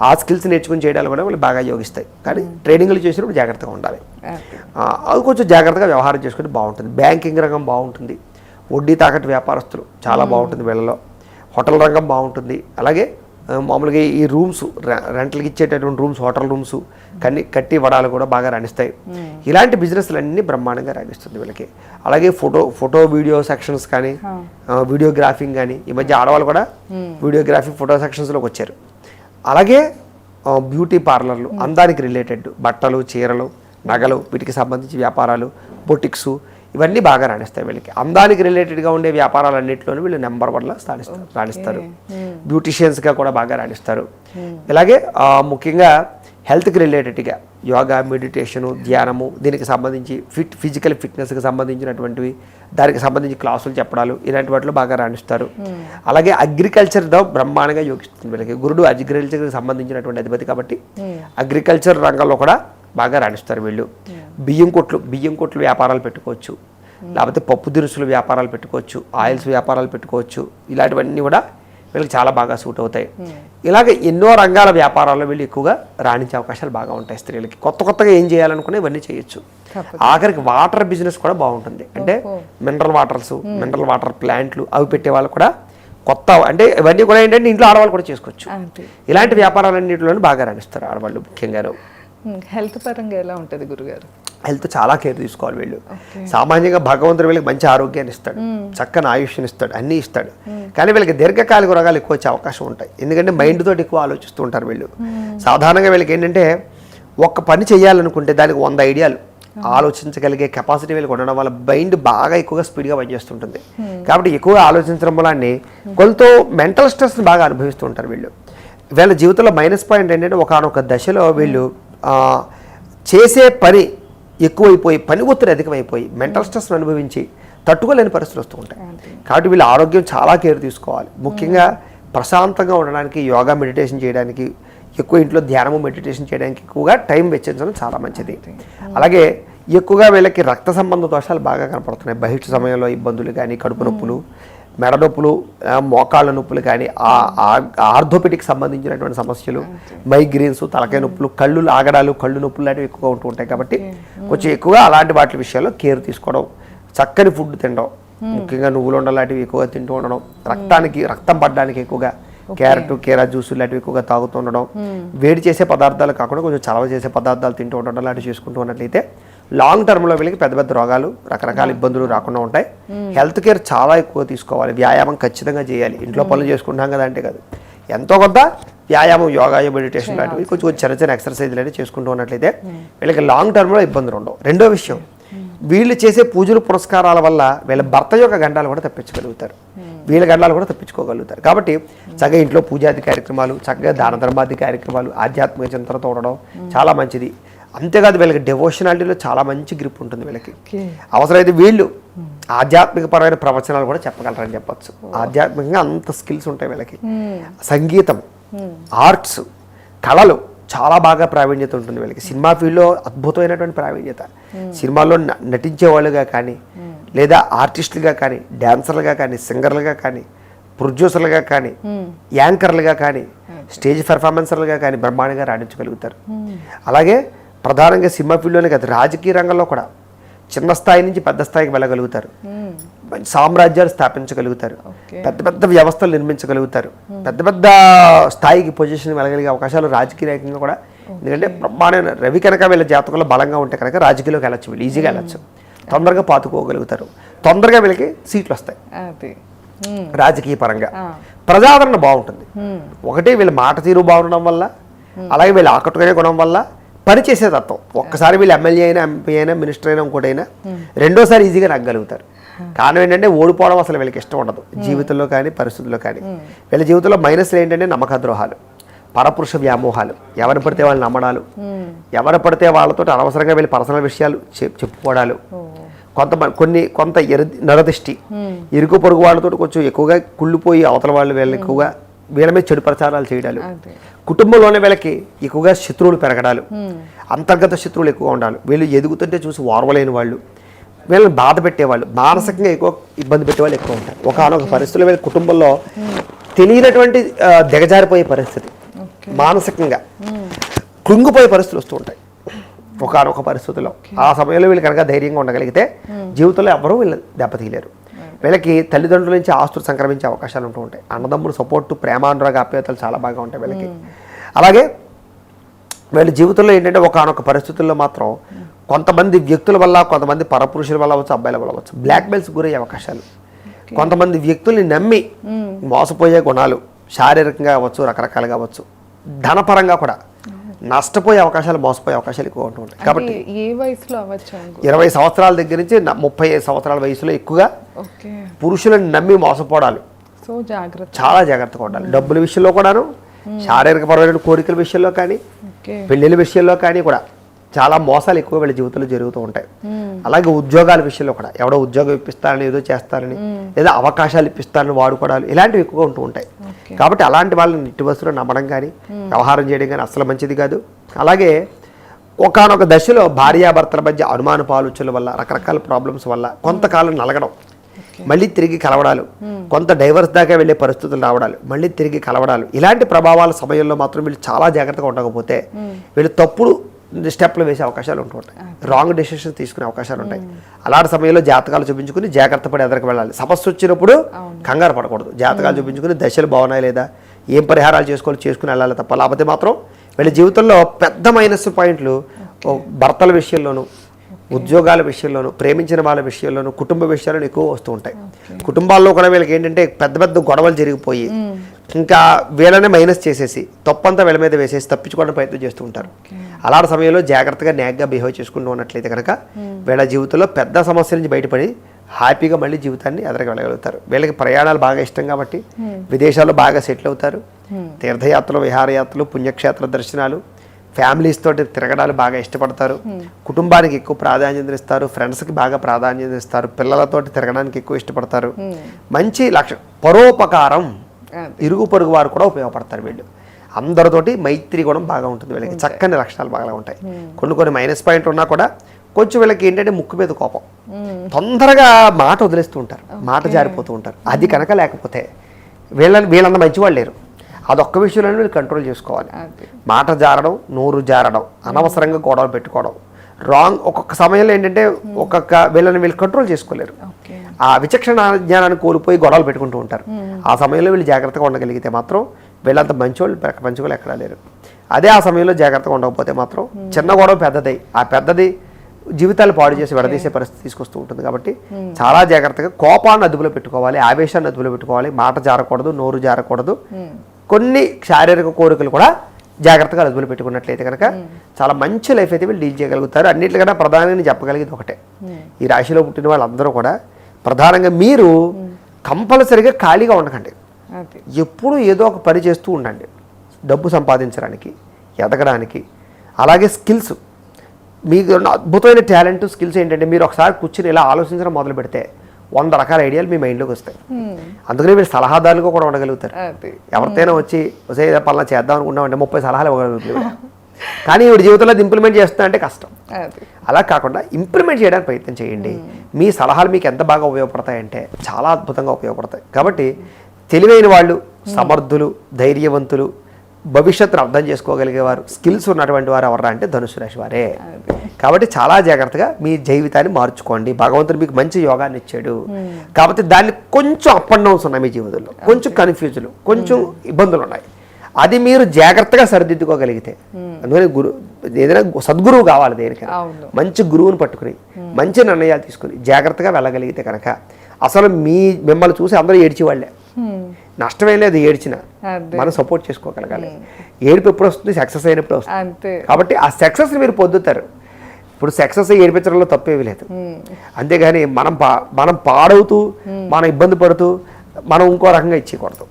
ఆ స్కిల్స్ నేర్చుకుని చేయడాలు కూడా వాళ్ళు బాగా యోగిస్తాయి. కానీ ట్రేడింగ్లు చేసినప్పుడు జాగ్రత్తగా ఉండాలి. అది కొంచెం జాగ్రత్తగా వ్యవహారం చేసుకుంటే బాగుంటుంది. బ్యాంకింగ్ రంగం బాగుంటుంది. వడ్డీ తాకట్టు వ్యాపారస్తులు చాలా బాగుంటుంది వీళ్ళలో. హోటల్ రంగం బాగుంటుంది. అలాగే మామూలుగా ఈ రూమ్స్ రెంట్లకి ఇచ్చేటటువంటి రూమ్స్, హోటల్ రూమ్స్ కట్టి వడాలు కూడా బాగా రాణిస్తాయి. ఇలాంటి బిజినెస్లు అన్నీ బ్రహ్మాండంగా రాణిస్తుంది వీళ్ళకి. అలాగే ఫోటో వీడియో సెక్షన్స్ కానీ వీడియోగ్రాఫింగ్ కానీ ఈ మధ్య ఆడవాళ్ళు కూడా వీడియోగ్రఫీ ఫోటో సెక్షన్స్లోకి వచ్చారు. అలాగే బ్యూటీ పార్లర్లు, అందానికి రిలేటెడ్ బట్టలు, చీరలు, నగలు వీటికి సంబంధించి వ్యాపారాలు, బొటిక్స్ ఇవన్నీ బాగా రాణిస్తాయి వీళ్ళకి. అందానికి రిలేటెడ్గా ఉండే వ్యాపారాలన్నింటిలోనూ వీళ్ళు నెంబర్ 1లా రాణిస్తారు. బ్యూటిషియన్స్గా కూడా బాగా రాణిస్తారు. ఇలాగే ముఖ్యంగా హెల్త్కి రిలేటెడ్గా యోగా, మెడిటేషను, ధ్యానము దీనికి సంబంధించి ఫిజికల్ ఫిట్నెస్కి సంబంధించినటువంటివి దానికి సంబంధించి క్లాసులు చెప్పడాలు ఇలాంటి వాటిలో బాగా రాణిస్తారు. అలాగే అగ్రికల్చర్తో బ్రహ్మాండంగా యోగిస్తుంది వీళ్ళకి. గురుడు అగ్రికల్చర్కి సంబంధించినటువంటి అధిపతి కాబట్టి అగ్రికల్చర్ రంగంలో కూడా బాగా రాణిస్తారు వీళ్ళు. బియ్యం కొట్లు వ్యాపారాలు పెట్టుకోవచ్చు. లేకపోతే పప్పు దినుసులు వ్యాపారాలు పెట్టుకోవచ్చు. ఆయిల్స్ వ్యాపారాలు పెట్టుకోవచ్చు. ఇలాంటివన్నీ కూడా వీళ్ళకి చాలా బాగా సూట్ అవుతాయి. ఇలాగ ఎన్నో రంగాల వ్యాపారాల్లో వీళ్ళు ఎక్కువగా రాణించే అవకాశాలు బాగా ఉంటాయి. స్త్రీలకి కొత్తగా ఏం చేయాలనుకున్నా ఇవన్నీ చేయొచ్చు. ఆఖరికి వాటర్ బిజినెస్ కూడా బాగుంటుంది. అంటే మినరల్ వాటర్ ప్లాంట్లు అవి పెట్టే వాళ్ళు కూడా అంటే ఇవన్నీ కూడా ఏంటంటే ఇంట్లో ఆడవాళ్ళు కూడా చేసుకోవచ్చు. ఇలాంటి వ్యాపారాలన్నింటిలోనూ బాగా రాణిస్తారు ఆడవాళ్ళు. ముఖ్యంగా హెల్త్ పరంగా ఎలా ఉంటుంది గురుగారు? హెల్త్ చాలా కేర్ తీసుకోవాలి వీళ్ళు. సామాన్యంగా భగవంతుడు వీళ్ళకి మంచి ఆరోగ్యాన్ని ఇస్తాడు, చక్కని ఆయుష్ని ఇస్తాడు, అన్నీ ఇస్తాడు. కానీ వీళ్ళకి దీర్ఘకాలిక రోగాలు ఎక్కువ వచ్చే అవకాశం ఉంటాయి. ఎందుకంటే మైండ్ తోటి ఎక్కువ ఆలోచిస్తూ ఉంటారు వీళ్ళు. సాధారణంగా వీళ్ళకి ఏంటంటే ఒక్క పని చేయాలనుకుంటే దానికి 100 ఐడియాలు ఆలోచించగలిగే కెపాసిటీ వీళ్ళకి ఉండడం వల్ల మైండ్ బాగా ఎక్కువగా స్పీడ్గా పనిచేస్తుంటుంది. కాబట్టి ఎక్కువగా ఆలోచించడం వల్ల కొంత మెంటల్ స్ట్రెస్ని బాగా అనుభవిస్తూ ఉంటారు వీళ్ళు. వీళ్ళ జీవితంలో మైనస్ పాయింట్ ఏంటంటే ఒకనొక దశలో వీళ్ళు చేసే పని ఎక్కువైపోయి, పని ఒత్తిడి అధికమైపోయి మెంటల్ స్ట్రెస్ని అనుభవించి తట్టుకోలేని పరిస్థితులు వస్తూ ఉంటాయి. కాబట్టి వీళ్ళ ఆరోగ్యం చాలా కేర్ తీసుకోవాలి. ముఖ్యంగా ప్రశాంతంగా ఉండడానికి, యోగా మెడిటేషన్ చేయడానికి, ఎక్కువ ఇంట్లో ధ్యానము మెడిటేషన్ చేయడానికి ఎక్కువగా టైం వెచ్చించడం చాలా మంచిది. అలాగే ఎక్కువగా వీళ్ళకి రక్త సంబంధ దోషాలు బాగా కనపడుతున్నాయి. బహిష్ట సమయంలో ఇబ్బందులు కానీ, కడుపు నొప్పులు, మెడ నొప్పులు, మోకాళ్ళ నొప్పులు కానీ, ఆర్థోపెటిక్ సంబంధించినటువంటి సమస్యలు, మైగ్రేన్స్, తలకాయ నొప్పులు, కళ్ళు ఆగడాలు, కళ్ళు నొప్పులు లాంటివి ఎక్కువగా ఉంటూ ఉంటాయి. కాబట్టి కొంచెం ఎక్కువగా అలాంటి వాటి విషయాల్లో కేర్ తీసుకోవడం, చక్కని ఫుడ్ తినడం, ముఖ్యంగా నువ్వులు లాంటివి ఎక్కువగా తింటూ ఉండడం, రక్తం పడడానికి ఎక్కువగా క్యారెట్, కీరా జ్యూస్ లాంటివి ఎక్కువగా తాగుతూ ఉండడం, వేడి చేసే పదార్థాలు కాకుండా కొంచెం చలవ చేసే పదార్థాలు తింటూ ఉండడం లాంటివి చేసుకుంటూ ఉన్నట్లయితే లాంగ్ టర్మ్లో వీళ్ళకి పెద్ద రోగాలు, రకరకాల ఇబ్బందులు రాకుండా ఉంటాయి. హెల్త్ కేర్ చాలా ఎక్కువ తీసుకోవాలి. వ్యాయామం ఖచ్చితంగా చేయాలి. ఇంట్లో పనులు చేసుకుంటాం కదా అంటే కాదు, ఎంతో కొంత వ్యాయామం, యోగా, మెడిటేషన్ లాంటివి కొంచెం చిన్న ఎక్సర్సైజ్లు అనేవి చేసుకుంటూ ఉన్నట్లయితే వీళ్ళకి లాంగ్ టర్మ్లో ఇబ్బందులు ఉండవు. రెండో విషయం, వీళ్ళు చేసే పూజలు పురస్కారాల వల్ల వీళ్ళ భర్త యొక్క గండాలు కూడా తప్పించగలుగుతారు, వీళ్ళ గండాలు కూడా తప్పించుకోగలుగుతారు. కాబట్టి చక్కగా ఇంట్లో పూజాది కార్యక్రమాలు, చక్కగా దాన ధర్మాది కార్యక్రమాలు, ఆధ్యాత్మిక చింతనతో ఉండడం చాలా మంచిది. అంతేకాదు వీళ్ళకి డెవోషనాలిటీలో చాలా మంచి గ్రిప్ ఉంటుంది వీళ్ళకి. అవసరమైతే వీళ్ళు ఆధ్యాత్మిక పరమైన ప్రవచనాలు కూడా చెప్పగలరని చెప్పచ్చు. ఆధ్యాత్మికంగా అంత స్కిల్స్ ఉంటాయి వీళ్ళకి. సంగీతం, ఆర్ట్స్, కళలు చాలా బాగా ప్రావీణ్యత ఉంటుంది వీళ్ళకి. సినిమా ఫీల్డ్లో అద్భుతమైనటువంటి ప్రావీణ్యత. సినిమాల్లో నటించే వాళ్ళుగా కానీ, లేదా ఆర్టిస్టులుగా కానీ, డాన్సర్లుగా కానీ, సింగర్లుగా కానీ, ప్రొడ్యూసర్లుగా కానీ, యాంకర్లుగా కానీ, స్టేజ్ పెర్ఫార్మెన్సర్లుగా కానీ బ్రహ్మాండంగా రాణించగలుగుతారు. అలాగే ప్రధానంగా సినిమా ఫీల్డ్లోనే కాదు, రాజకీయ రంగంలో కూడా చిన్న స్థాయి నుంచి పెద్ద స్థాయికి వెళ్ళగలుగుతారు. మంచి సామ్రాజ్యాలు స్థాపించగలుగుతారు. పెద్ద పెద్ద వ్యవస్థలు నిర్మించగలుగుతారు. పెద్ద పెద్ద స్థాయికి పొజిషన్ వెళ్ళగలిగే అవకాశాలు రాజకీయంగా కూడా. ఎందుకంటే బ్రహ్మాండ రవి కనుక వీళ్ళ జాతకంలో బలంగా ఉంటే కనుక రాజకీయంలోకి వెళ్ళచ్చు, వీళ్ళు ఈజీగా వెళ్ళచ్చు, తొందరగా పాతుకోగలుగుతారు, తొందరగా వీళ్ళకి సీట్లు వస్తాయి. రాజకీయ పరంగా ప్రజాదరణ బాగుంటుంది. ఒకటి వీళ్ళ మాట తీరు బాగుండడం వల్ల, అలాగే వీళ్ళు ఆకట్టుకునే గుణం వల్ల, పనిచేసే తత్వం. ఒక్కసారి వీళ్ళు ఎమ్మెల్యే అయినా, ఎంపీ అయినా, మినిస్టర్ అయినా, ఇంకోటైనా రెండోసారి ఈజీగా నగ్గలుగుతారు. కారణం ఏంటంటే ఓడిపోవడం అసలు వీళ్ళకి ఇష్టం ఉండదు, జీవితంలో కానీ పరిస్థితుల్లో కానీ. వీళ్ళ జీవితంలో మైనస్లు ఏంటంటే నమ్మకద్రోహాలు, పరపురుష వ్యామోహాలు, ఎవరు పడితే వాళ్ళు నమ్మడాలు, ఎవరు పడితే వాళ్ళతో అనవసరంగా వీళ్ళు పర్సనల్ విషయాలు చెప్పుకోవడాలు, కొంత నరదిష్టి, ఇరుకు పొరుగు వాళ్ళతో కొంచెం ఎక్కువగా కుళ్ళిపోయి అవతల వాళ్ళు వీళ్ళు ఎక్కువగా వీళ్ళ మీద చెడు ప్రచారాలు చేయడాలు, కుటుంబంలోనే వీళ్ళకి ఎక్కువగా శత్రువులు పెరగడాలు, అంతర్గత శత్రువులు ఎక్కువ ఉండాలి. వీళ్ళు ఎదుగుతుంటే చూసి ఓర్వలేని వాళ్ళు, వీళ్ళని బాధ పెట్టేవాళ్ళు, మానసికంగా ఎక్కువ ఇబ్బంది పెట్టేవాళ్ళు ఎక్కువ ఉంటారు. ఒకనొక పరిస్థితుల్లో వీళ్ళ కుటుంబంలో తెలియనటువంటి దిగజారిపోయే పరిస్థితి, మానసికంగా కృంగిపోయే పరిస్థితులు వస్తూ ఉంటాయి ఒకనొక పరిస్థితుల్లో. ఆ సమయంలో వీళ్ళు కనుక ధైర్యంగా ఉండగలిగితే జీవితంలో ఎవరూ వీళ్ళు దెబ్బతీయలేరు. వీళ్ళకి తల్లిదండ్రుల నుంచి ఆస్తులు సంక్రమించే అవకాశాలు ఉంటూ ఉంటాయి. అన్నదమ్ముడు సపోర్టు, ప్రేమానురాగ ఆప్యాయతలు చాలా బాగా ఉంటాయి వీళ్ళకి. అలాగే వీళ్ళ జీవితంలో ఏంటంటే ఒకనొక పరిస్థితుల్లో మాత్రం కొంతమంది వ్యక్తుల వల్ల, కొంతమంది పరపురుషుల వల్ల అవ్వచ్చు, అబ్బాయిల వల్ల అవ్వచ్చు, బ్లాక్మెయిల్స్ గురయ్యే అవకాశాలు, కొంతమంది వ్యక్తుల్ని నమ్మి మోసపోయే గుణాలు, శారీరకంగా అవ్వచ్చు, రకరకాలుగా అవ్వచ్చు, ధనపరంగా కూడా నష్టపోయే అవకాశాలు, మోసపోయే అవకాశాలు ఎక్కువ ఉంటూ ఉంటాయి. కాబట్టి ఏ వయసులో అవ్వచ్చు? 20 సంవత్సరాల దగ్గర నుంచి 35 సంవత్సరాల వయసులో ఎక్కువగా పురుషులను నమ్మి మోసపోవడాలు, చాలా జాగ్రత్తగా ఉండాలి. డబ్బుల విషయంలో కూడాను, శారీరక పరమైన కోరికల విషయంలో కానీ, పెళ్లిళ్ళ విషయంలో కానీ కూడా చాలా మోసాలు ఎక్కువ వీళ్ళ జీవితంలో జరుగుతూ ఉంటాయి. అలాగే ఉద్యోగాల విషయంలో కూడా ఎవడో ఉద్యోగం ఇప్పిస్తారని, ఏదో చేస్తారని, లేదా అవకాశాలు ఇప్పిస్తారని వాడుకోవడాలు, ఇలాంటివి ఎక్కువగా ఉంటూ ఉంటాయి. కాబట్టి అలాంటి వాళ్ళని నిట్టి వస్తువులు నమ్మడం కానీ, వ్యవహారం చేయడం కానీ అసలు మంచిది కాదు. అలాగే ఒకానొక దశలో భార్యాభర్తల మధ్య అనుమానపు ఆలోచనల వల్ల, రకరకాల ప్రాబ్లమ్స్ వల్ల కొంతకాలం నలగడం, మళ్ళీ తిరిగి కలవడాలు, కొంత డైవర్స్ దాకా వెళ్ళే పరిస్థితులు రావడాలు, మళ్ళీ తిరిగి కలవడాలు, ఇలాంటి ప్రభావాల సమయంలో మాత్రం వీళ్ళు చాలా జాగ్రత్తగా ఉండకపోతే వీళ్ళు తప్పుడు స్టెప్లు వేసే అవకాశాలు ఉంటూ ఉంటాయి, రాంగ్ డెసిషన్స్ తీసుకునే అవకాశాలు ఉంటాయి. అలాంటి సమయంలో జాతకాలు చూపించుకుని జాగ్రత్త పడి ఎదరికి వెళ్ళాలి. సమస్య వచ్చినప్పుడు కంగారు పడకూడదు. జాతకాలు చూపించుకుని దశలు బాగున్నాయి లేదా, ఏం పరిహారాలు చేసుకుని వెళ్ళాలి తప్ప. లేకపోతే మాత్రం వీళ్ళ జీవితంలో పెద్ద మైనస్ పాయింట్లు భర్తల విషయంలోనూ, ఉద్యోగాల విషయంలోనూ, ప్రేమించిన వాళ్ళ విషయంలోనూ, కుటుంబ విషయాలను ఎక్కువ వస్తూ ఉంటాయి. కుటుంబాల్లో కూడా వీళ్ళకి ఏంటంటే పెద్ద పెద్ద గొడవలు జరిగిపోయి ఇంకా వీళ్ళనే మైనస్ చేసేసి తప్పంతా వీళ్ళ మీద వేసేసి తప్పించుకోవడం ప్రయత్నం చేస్తూ ఉంటారు. అలాంటి సమయంలో జాగ్రత్తగా న్యాగ్గా బిహేవ్ చేసుకుంటూ ఉన్నట్లయితే కనుక వీళ్ళ జీవితంలో పెద్ద సమస్యల నుంచి బయటపడి హ్యాపీగా మళ్ళీ జీవితాన్ని ఎదరికి వెళ్ళగలుగుతారు. వీళ్ళకి ప్రయాణాలు బాగా ఇష్టం కాబట్టి విదేశాల్లో బాగా సెటిల్ అవుతారు. తీర్థయాత్రలు, విహారయాత్రలు, పుణ్యక్షేత్ర దర్శనాలు, ఫ్యామిలీస్ తోటి తిరగడాలు బాగా ఇష్టపడతారు. కుటుంబానికి ఎక్కువ ప్రాధాన్యత ఇస్తారు. ఫ్రెండ్స్కి బాగా ప్రాధాన్యత ఇస్తారు. పిల్లలతోటి తిరగడానికి ఎక్కువ ఇష్టపడతారు. మంచి లక్ష్యం పరోపకారం, ఇరుగు పొరుగు వారు కూడా ఉపయోగపడతారు. వీళ్ళు అందరితోటి మైత్రి గుణం బాగా ఉంటుంది. వీళ్ళకి చక్కని లక్షణాలు బాగా ఉంటాయి. కొన్ని మైనస్ పాయింట్ ఉన్నా కూడా కొంచెం వీళ్ళకి ఏంటంటే ముక్కు మీద కోపం, తొందరగా మాట వదిలేస్తూ ఉంటారు, మాట జారిపోతూ ఉంటారు. అది కనుక లేకపోతే వీళ్ళంత మంచివాళ్ళు లేరు. అదొక్క విషయంలో వీళ్ళు కంట్రోల్ చేసుకోవాలి. మాట జారడం, నోరు జారడం, అనవసరంగా గొడవలు పెట్టుకోవడం, రాంగ్. ఒక్కొక్క సమయంలో ఏంటంటే వీళ్ళు కంట్రోల్ చేసుకోలేరు. ఆ విచక్షణ జ్ఞానాన్ని కోల్పోయి గొడవలు పెట్టుకుంటూ ఉంటారు. ఆ సమయంలో వీళ్ళు జాగ్రత్తగా ఉండగలిగితే మాత్రం వీళ్ళంత మంచివాళ్ళు ఎక్కడా లేరు. అదే ఆ సమయంలో జాగ్రత్తగా ఉండకపోతే మాత్రం చిన్న గొడవ పెద్దదై ఆ పెద్దది జీవితాలు పాడు చేసి విడదీసే పరిస్థితి తీసుకొస్తూ ఉంటుంది. కాబట్టి చాలా జాగ్రత్తగా కోపాన్ని అదుపులో పెట్టుకోవాలి, ఆవేశాన్ని అదుపులో పెట్టుకోవాలి, మాట జారకూడదు, నోరు జారకూడదు. కొన్ని శారీరక కోరికలు కూడా జాగ్రత్తగా అదుపులో పెట్టుకున్నట్లయితే కనుక చాలా మంచి లైఫ్ అయితే వీళ్ళు డీల్ చేయగలుగుతారు. అన్నింటికన్నా ప్రధానంగా చెప్పగలిగేది ఒకటే, ఈ రాశిలో పుట్టిన వాళ్ళందరూ కూడా ప్రధానంగా మీరు కంపల్సరిగా ఖాళీగా ఉండకండి. ఎప్పుడు ఏదో ఒక పని చేస్తూ ఉండండి, డబ్బు సంపాదించడానికి, ఎదగడానికి. అలాగే స్కిల్స్, మీకు అద్భుతమైన టాలెంట్, స్కిల్స్ ఏంటంటే మీరు ఒకసారి కూర్చుని ఇలా ఆలోచించడం మొదలు పెడితే 100 రకాల ఐడియాలు మీ మైండ్లోకి వస్తాయి. అందుకనే మీరు సలహాదారులుగా కూడా ఉండగలుగుతారు. ఎవరితోనైనా వచ్చి పలానా చేద్దాం అనుకున్నామంటే 30 సలహాలు ఇవ్వగలుగుతారు. కానీ ఈవిడ జీవితంలో అది ఇంప్లిమెంట్ చేస్తున్నా అంటే కష్టం. అది అలా కాకుండా ఇంప్లిమెంట్ చేయడానికి ప్రయత్నం చేయండి. మీ సలహాలు మీకు ఎంత బాగా ఉపయోగపడతాయంటే చాలా అద్భుతంగా ఉపయోగపడతాయి. కాబట్టి తెలివైన వాళ్ళు, సమర్థులు, ధైర్యవంతులు, భవిష్యత్తును అర్థం చేసుకోగలిగేవారు, స్కిల్స్ ఉన్నటువంటి వారు ఎవరా అంటే ధనుసు రాశి వారే. కాబట్టి చాలా జాగ్రత్తగా మీ జీవితాన్ని మార్చుకోండి. భగవంతుడు మీకు మంచి యోగాన్ని ఇచ్చాడు కాబట్టి దాన్ని కొంచెం అప్ అండ్ డౌన్స్ ఉన్నాయి మీ జీవితంలో, కొంచెం కన్ఫ్యూజులు, కొంచెం ఇబ్బందులు ఉన్నాయి. అది మీరు జాగ్రత్తగా సరిదిద్దుకోగలిగితే, అందుకని ఏదైనా సద్గురువు కావాలి దేనికైనా, మంచి గురువుని పట్టుకుని మంచి నిర్ణయాలు తీసుకుని జాగ్రత్తగా వెళ్ళగలిగితే కనుక అసలు మిమ్మల్ని చూసి అందరూ ఏడ్చేవాళ్ళే. నష్టమేం లేదు ఏడ్చిన, మనం సపోర్ట్ చేసుకోగలగాలి. ఏడుపు ఎప్పుడు వస్తుంది? సక్సెస్ అయినప్పుడు వస్తుంది. కాబట్టి ఆ సక్సెస్ని మీరు పొందుతారు. ఇప్పుడు సక్సెస్ ఏడిపించడంలో తప్పేవి లేదు. అంతేగాని మనం పాడవుతూ మనం ఇబ్బంది పడుతూ మనం ఇంకో రకంగా ఇచ్చేయకూడదు.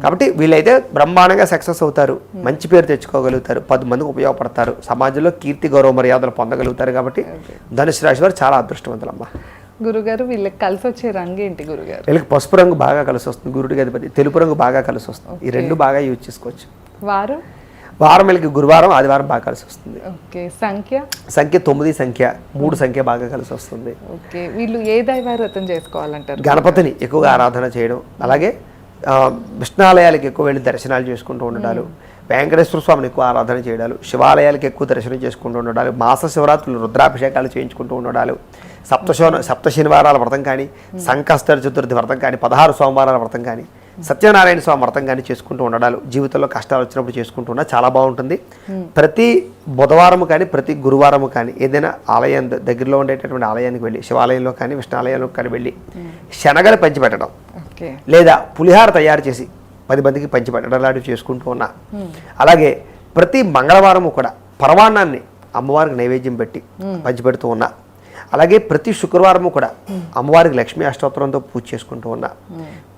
కాబట్టి వీళ్ళైతే బ్రహ్మాండంగా సక్సెస్ అవుతారు, మంచి పేరు తెచ్చుకోగలుగుతారు, 10 మందికి ఉపయోగపడతారు, సమాజంలో కీర్తి గౌరవ మర్యాదలు పొందగలుగుతారు. కాబట్టి ధనుసు రాశి వారు చాలా అదృష్టవంతులమ్మా. గురుగారు వీళ్ళకి కలిసి వచ్చే రంగు ఏంటి గురుగారు? వీళ్ళకి పసుపు రంగు బాగా కలిసి వస్తుంది, గురుడికి అధిపతి తెలుపు రంగు బాగా కలిసి వస్తుంది. ఈ రెండు బాగా యూజ్ చేసుకోవచ్చు. వారం వీళ్ళకి గురువారం ఆదివారం బాగా కలిసి వస్తుంది. సంఖ్య 9 సంఖ్య 3 సంఖ్య బాగా కలిసి వస్తుంది. వీళ్ళు ఏ దైవారాధన చేసుకోవాలంటారు? గణపతిని ఎక్కువగా ఆరాధన చేయడం, అలాగే విష్ణాలయాలకు ఎక్కువ వెళ్ళి దర్శనాలు చేసుకుంటూ ఉండడాలు, వెంకటేశ్వర స్వామిని ఎక్కువ ఆరాధన చేయడాలు, శివాలయాలకు ఎక్కువ దర్శనం చేసుకుంటూ ఉండడాలు, మాస శివరాత్రులు రుద్రాభిషేకాలు చేయించుకుంటూ ఉండడాలు, సప్త శనివారాల వ్రతం కానీ, సంకష్ట చతుర్థి వ్రతం కానీ, 16 సోమవారాల వ్రతం కానీ, సత్యనారాయణ స్వామి వ్రతం కానీ చేసుకుంటూ ఉండడాలు, జీవితంలో కష్టాలు వచ్చినప్పుడు చేసుకుంటూ ఉన్నా చాలా బాగుంటుంది. ప్రతి బుధవారము కానీ ప్రతి గురువారము కానీ ఏదైనా ఆలయం దగ్గరలో ఉండేటటువంటి ఆలయానికి వెళ్ళి, శివాలయంలో కానీ విష్ణాలయంలో కానీ వెళ్ళి శనగలు పంచిపెట్టడం, లేదా పులిహార తయారు చేసి 10 మందికి పంచిపెట్టడం లాంటివి చేసుకుంటూ ఉన్నా. అలాగే ప్రతి మంగళవారము కూడా పరమాన్నాన్ని అమ్మవారికి నైవేద్యం పెట్టి పంచిపెడుతూ ఉన్నా. అలాగే ప్రతి శుక్రవారము కూడా అమ్మవారికి లక్ష్మీ అష్టోత్తరంతో పూజ చేసుకుంటూ ఉన్నా.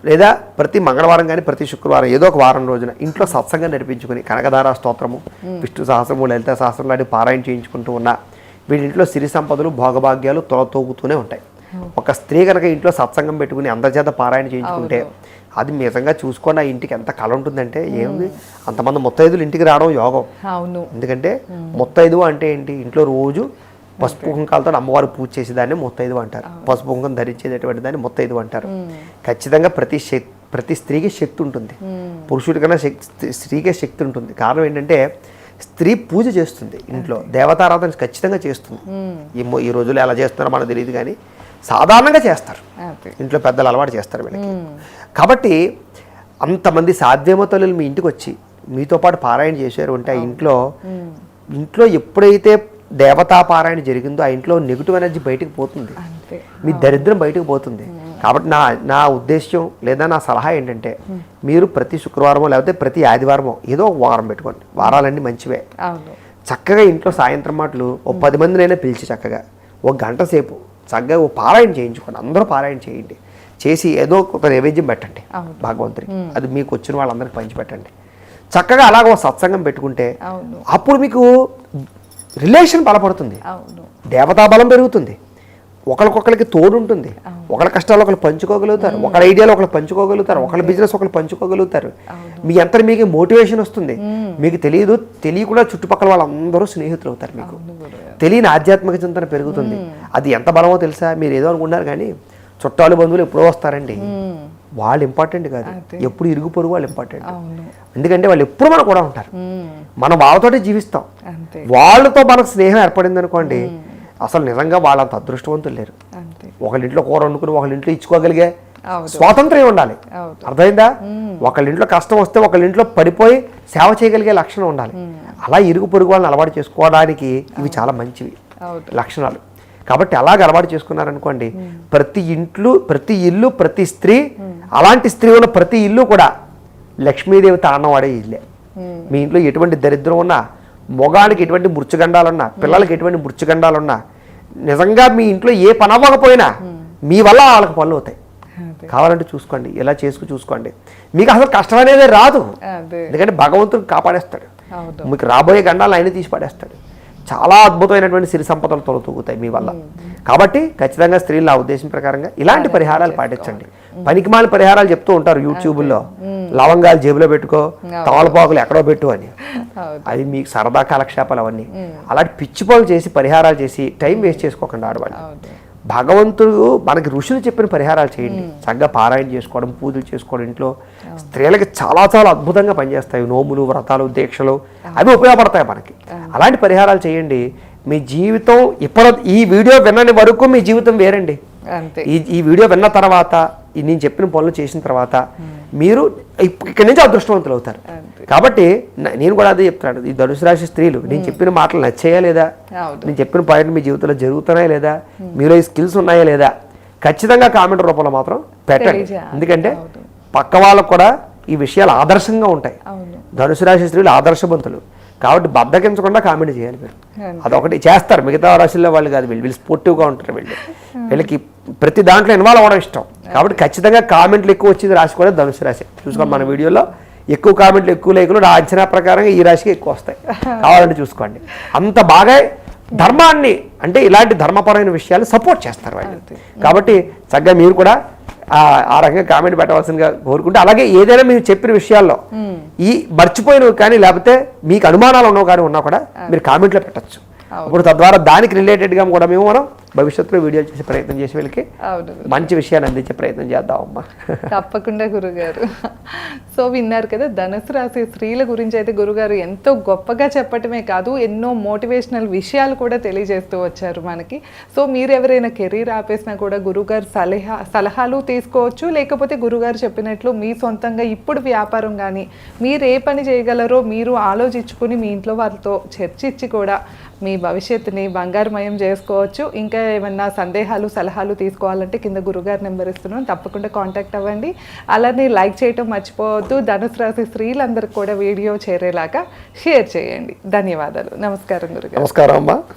లేదా ప్రతి మంగళవారం కానీ ప్రతి శుక్రవారం ఏదో ఒక వారం రోజున ఇంట్లో సత్సంగం నడిపించుకుని కనకదార స్తోత్రము, విష్ణు సహస్రము, లలిత సహస్రం లాంటి పారాయణ చేయించుకుంటూ ఉన్నా. వీళ్ళింట్లో సిరి సంపదలు భోగభాగ్యాలు తోగుతూనే ఉంటాయి. ఒక స్త్రీ కనుక ఇంట్లో సత్సంగం పెట్టుకుని అందరిచేత పారాయణ చేయించుకుంటే అది నిజంగా చూసుకొని ఆ ఇంటికి ఎంత కళ ఉంటుందంటే, ఏముంది అంతమంది ముత్తైదులు ఇంటికి రావడం యోగం. ఎందుకంటే ముత్తైదు అంటే ఏంటి? ఇంట్లో రోజు పసుపు కుంకాలతో అమ్మవారు పూజ చేసేదాన్ని ముత్తైదు అంటారు. పసుపు కుంకం ధరించేటటువంటి దాన్ని ముత్తైదు అంటారు. ఖచ్చితంగా ప్రతి స్త్రీకి శక్తి ఉంటుంది, పురుషుడి కన్నా స్త్రీకే శక్తి ఉంటుంది. కారణం ఏంటంటే స్త్రీ పూజ చేస్తుంది, ఇంట్లో దేవతారాధన ఖచ్చితంగా చేస్తుంది. ఈ రోజుల్లో ఎలా చేస్తున్నారో మనకు తెలియదు కానీ సాధారణంగా చేస్తారు, ఇంట్లో పెద్దలు అలవాటు చేస్తారు వీళ్ళకి. కాబట్టి అంతమంది సాధ్యమ తల్లులు మీ ఇంటికి వచ్చి మీతో పాటు పారాయణ చేశారు అంటే ఆ ఇంట్లో ఎప్పుడైతే దేవతా పారాయణ జరిగిందో ఆ ఇంట్లో నెగిటివ్ ఎనర్జీ బయటకు పోతుంది, మీ దరిద్రం బయటకు పోతుంది. కాబట్టి నా ఉద్దేశం లేదా నా సలహా ఏంటంటే మీరు ప్రతి శుక్రవారమో లేకపోతే ప్రతి ఆదివారమో ఏదో ఒక వారం పెట్టుకోండి. వారాలన్నీ మంచివే. చక్కగా ఇంట్లో సాయంత్రం మాటలు ఓ 10 మందినైనా పిలిచి చక్కగా 1 గంట సేపు చక్కగా ఓ పారాయణ చేయించుకోండి. అందరూ పారాయణ చేయండి, చేసి ఏదో ఒక నైవేద్యం పెట్టండి భగవంతుడికి. అది మీకు వచ్చిన వాళ్ళందరికీ పంచిపెట్టండి. చక్కగా అలాగ ఒక సత్సంగం పెట్టుకుంటే అప్పుడు మీకు రిలేషన్ బలపడుతుంది, దేవతా బలం పెరుగుతుంది, ఒకరికొకరికి తోడు ఉంటుంది, ఒకరి కష్టాలు ఒకరు పంచుకోగలుగుతారు, ఒకరి ఐడియాలు ఒకరు పంచుకోగలుగుతారు, ఒకరి బిజినెస్ ఒకరు పంచుకోగలుగుతారు. మీ అంతా మీకు మోటివేషన్ వస్తుంది. మీకు తెలియకుండా చుట్టుపక్కల వాళ్ళందరూ స్నేహితులు అవుతారు. మీకు తెలియని ఆధ్యాత్మిక చింతన పెరుగుతుంది. అది ఎంత బలమో తెలుసా? మీరు ఏదో అనుకున్నారు కానీ చుట్టాలు బంధువులు ఎప్పుడో వస్తారండి, వాళ్ళు ఇంపార్టెంట్ కాదు, ఎప్పుడు ఇరుగు పొరుగు వాళ్ళు ఇంపార్టెంట్. ఎందుకంటే వాళ్ళు ఎప్పుడు మనకు కూడా ఉంటారు, మనం వాళ్ళతోటే జీవిస్తాం. వాళ్ళతో మనకు స్నేహం ఏర్పడింది అనుకోండి, అసలు నిజంగా వాళ్ళంత అదృష్టవంతులు లేరు. ఒకళ్ళింట్లో కూర వండుకుని ఒకళ్ళింట్లో ఇచ్చుకోగలిగే స్వాతంత్ర్యం ఉండాలి. అర్థమైందా? ఒకళ్ళింట్లో కష్టం వస్తే ఒకళ్ళింట్లో పడిపోయి సేవ చేయగలిగే లక్షణం ఉండాలి. అలా ఇరుగు పొరుగు వాళ్ళని అలవాటు చేసుకోవడానికి ఇవి చాలా మంచివి లక్షణాలు. కాబట్టి అలాగ అలవాటు చేసుకున్నారనుకోండి, ప్రతి ఇల్లు ప్రతి స్త్రీ, అలాంటి స్త్రీ ఉన్న ప్రతి ఇల్లు కూడా లక్ష్మీదేవి తాండవాడే ఇల్లే. మీ ఇంట్లో ఎటువంటి దరిద్రం ఉన్నా, మొగానికి ఎటువంటి మృత్యుగండాలున్నా, పిల్లలకి ఎటువంటి మృత్యుగండాలున్నా, నిజంగా మీ ఇంట్లో ఏ పని అవ్వకపోయినా మీ వల్ల వాళ్ళకి పనులు అవుతాయి. కావాలంటే చూసుకోండి, ఇలా చూసుకోండి. మీకు అసలు కష్టం అనేది రాదు, ఎందుకంటే భగవంతుడు కాపాడేస్తాడు. మీకు రాబోయే గండాలను ఆయన తీసి పడేస్తాడు. చాలా అద్భుతమైనటువంటి సిరి సంపదలు తొలతూగుతాయి మీ వల్ల. కాబట్టి ఖచ్చితంగా స్త్రీలు ఆ ఉద్దేశం ప్రకారంగా ఇలాంటి పరిహారాలు పాటించండి. పనికిమాల పరిహారాలు చెప్తూ ఉంటారు యూట్యూబ్లో. లవంగాలు జేబులో పెట్టుకో, తమలపాకులు ఎక్కడో పెట్టు అని. అవి మీకు సరదా కాలక్షేపాలు అవన్నీ. అలాంటి పిచ్చి పనులు చేసి పరిహారాలు చేసి టైం వేస్ట్ చేసుకోకుండా ఆడవాళ్ళు. భగవంతుడు మనకి ఋషులు చెప్పిన పరిహారాలు చేయండి. చక్కగా పారాయణ చేసుకోవడం, పూజలు చేసుకోవడం ఇంట్లో స్త్రీలకి చాలా చాలా అద్భుతంగా పనిచేస్తాయి. నోములు, వ్రతాలు, దీక్షలు అవి ఉపయోగపడతాయి మనకి. అలాంటి పరిహారాలు చేయండి. మీ జీవితం ఈ వీడియో వినని వరకు మీ జీవితం వేరండి. ఈ వీడియో విన్న తర్వాత, నేను చెప్పిన పనులు చేసిన తర్వాత మీరు ఇక్కడి నుంచి అదృష్టవంతులు అవుతారు. కాబట్టి నేను కూడా అదే చెప్తాను, ఈ ధనుసు రాశి స్త్రీలు నేను చెప్పిన మాటలు నచ్చాయా లేదా, నేను చెప్పిన పాయింట్ మీ జీవితంలో జరుగుతున్నాయా లేదా, మీలో ఈ స్కిల్స్ ఉన్నాయా లేదా, ఖచ్చితంగా కామెంట్ రూపంలో మాత్రం పెట్టండి. ఎందుకంటే పక్క వాళ్ళకు కూడా ఈ విషయాలు ఆదర్శంగా ఉంటాయి. ధనుసు రాశి స్త్రీలు ఆదర్శవంతులు కాబట్టి బద్దకించకుండా కామెంట్ చేయాలి మీరు. అదొకటి చేస్తారు. మిగతా రాశుల్లో వాళ్ళు కాదు, వీళ్ళు స్పోర్టివ్గా ఉంటారు. వీళ్ళకి ప్రతి దాంట్లో ఇన్వాల్వ్ అవ్వడం ఇష్టం. కాబట్టి ఖచ్చితంగా కామెంట్లు ఎక్కువ వచ్చేది రాశి కూడా ధనుసు రాశి. చూసుకోండి, మన వీడియోలో ఎక్కువ కామెంట్లు, ఎక్కువ లైకులు నా అంచనా ప్రకారంగా ఈ రాశికి ఎక్కువ వస్తాయి. కావాలంటే చూసుకోండి. అంత బాగా ధర్మాన్ని, అంటే ఇలాంటి ధర్మపరమైన విషయాలు సపోర్ట్ చేస్తారు వాళ్ళు. కాబట్టి చక్కగా మీరు కూడా ఆ రకంగా కామెంట్ పెట్టవలసిందిగా కోరుకుంటే, అలాగే ఏదైనా మీరు చెప్పిన విషయాల్లో ఈ మర్చిపోయినవి కానీ లేకపోతే మీకు అనుమానాలు ఉన్నవి కానీ ఉన్నా కూడా మీరు కామెంట్లో పెట్టచ్చు. అప్పుడు తద్వారా దానికి రిలేటెడ్గా కూడా మనం భవిష్యత్తులో వీడియోలు చేసే ప్రయత్నం చేసి వీళ్ళకి మంచి విషయాలు అందించే ప్రయత్నం చేద్దామమ్మా. తప్పకుండా గురుగారు. సో విన్నారు కదా, ధనుసు రాశి స్త్రీల గురించి అయితే గురుగారు ఎంతో గొప్పగా చెప్పటమే కాదు, ఎన్నో మోటివేషనల్ విషయాలు కూడా తెలియజేస్తూ వచ్చారు మనకి. సో మీరు ఎవరైనా కెరీర్ ఆపేసినా కూడా గురుగారు సలహాలు తీసుకోవచ్చు. లేకపోతే గురుగారు చెప్పినట్లు మీ సొంతంగా ఇప్పుడు వ్యాపారం కానీ మీరు ఏ పని చేయగలరో మీరు ఆలోచించుకుని మీ ఇంట్లో వారితో చర్చించి కూడా మీ భవిష్యత్తుని బంగారుమయం చేసుకోవచ్చు. ఇంకా ఏమన్నా సందేహాలు, సలహాలు తీసుకోవాలంటే కింద గురుగారు నెంబర్ ఇస్తున్నాం, తప్పకుండా కాంటాక్ట్ అవ్వండి. అలానే లైక్ చేయటం మర్చిపోవద్దు. ధనుసు రాశి స్త్రీలందరికీ కూడా వీడియో చేరేలాగా షేర్ చేయండి. ధన్యవాదాలు. నమస్కారం గురుగారు. నమస్కారం అమ్మా.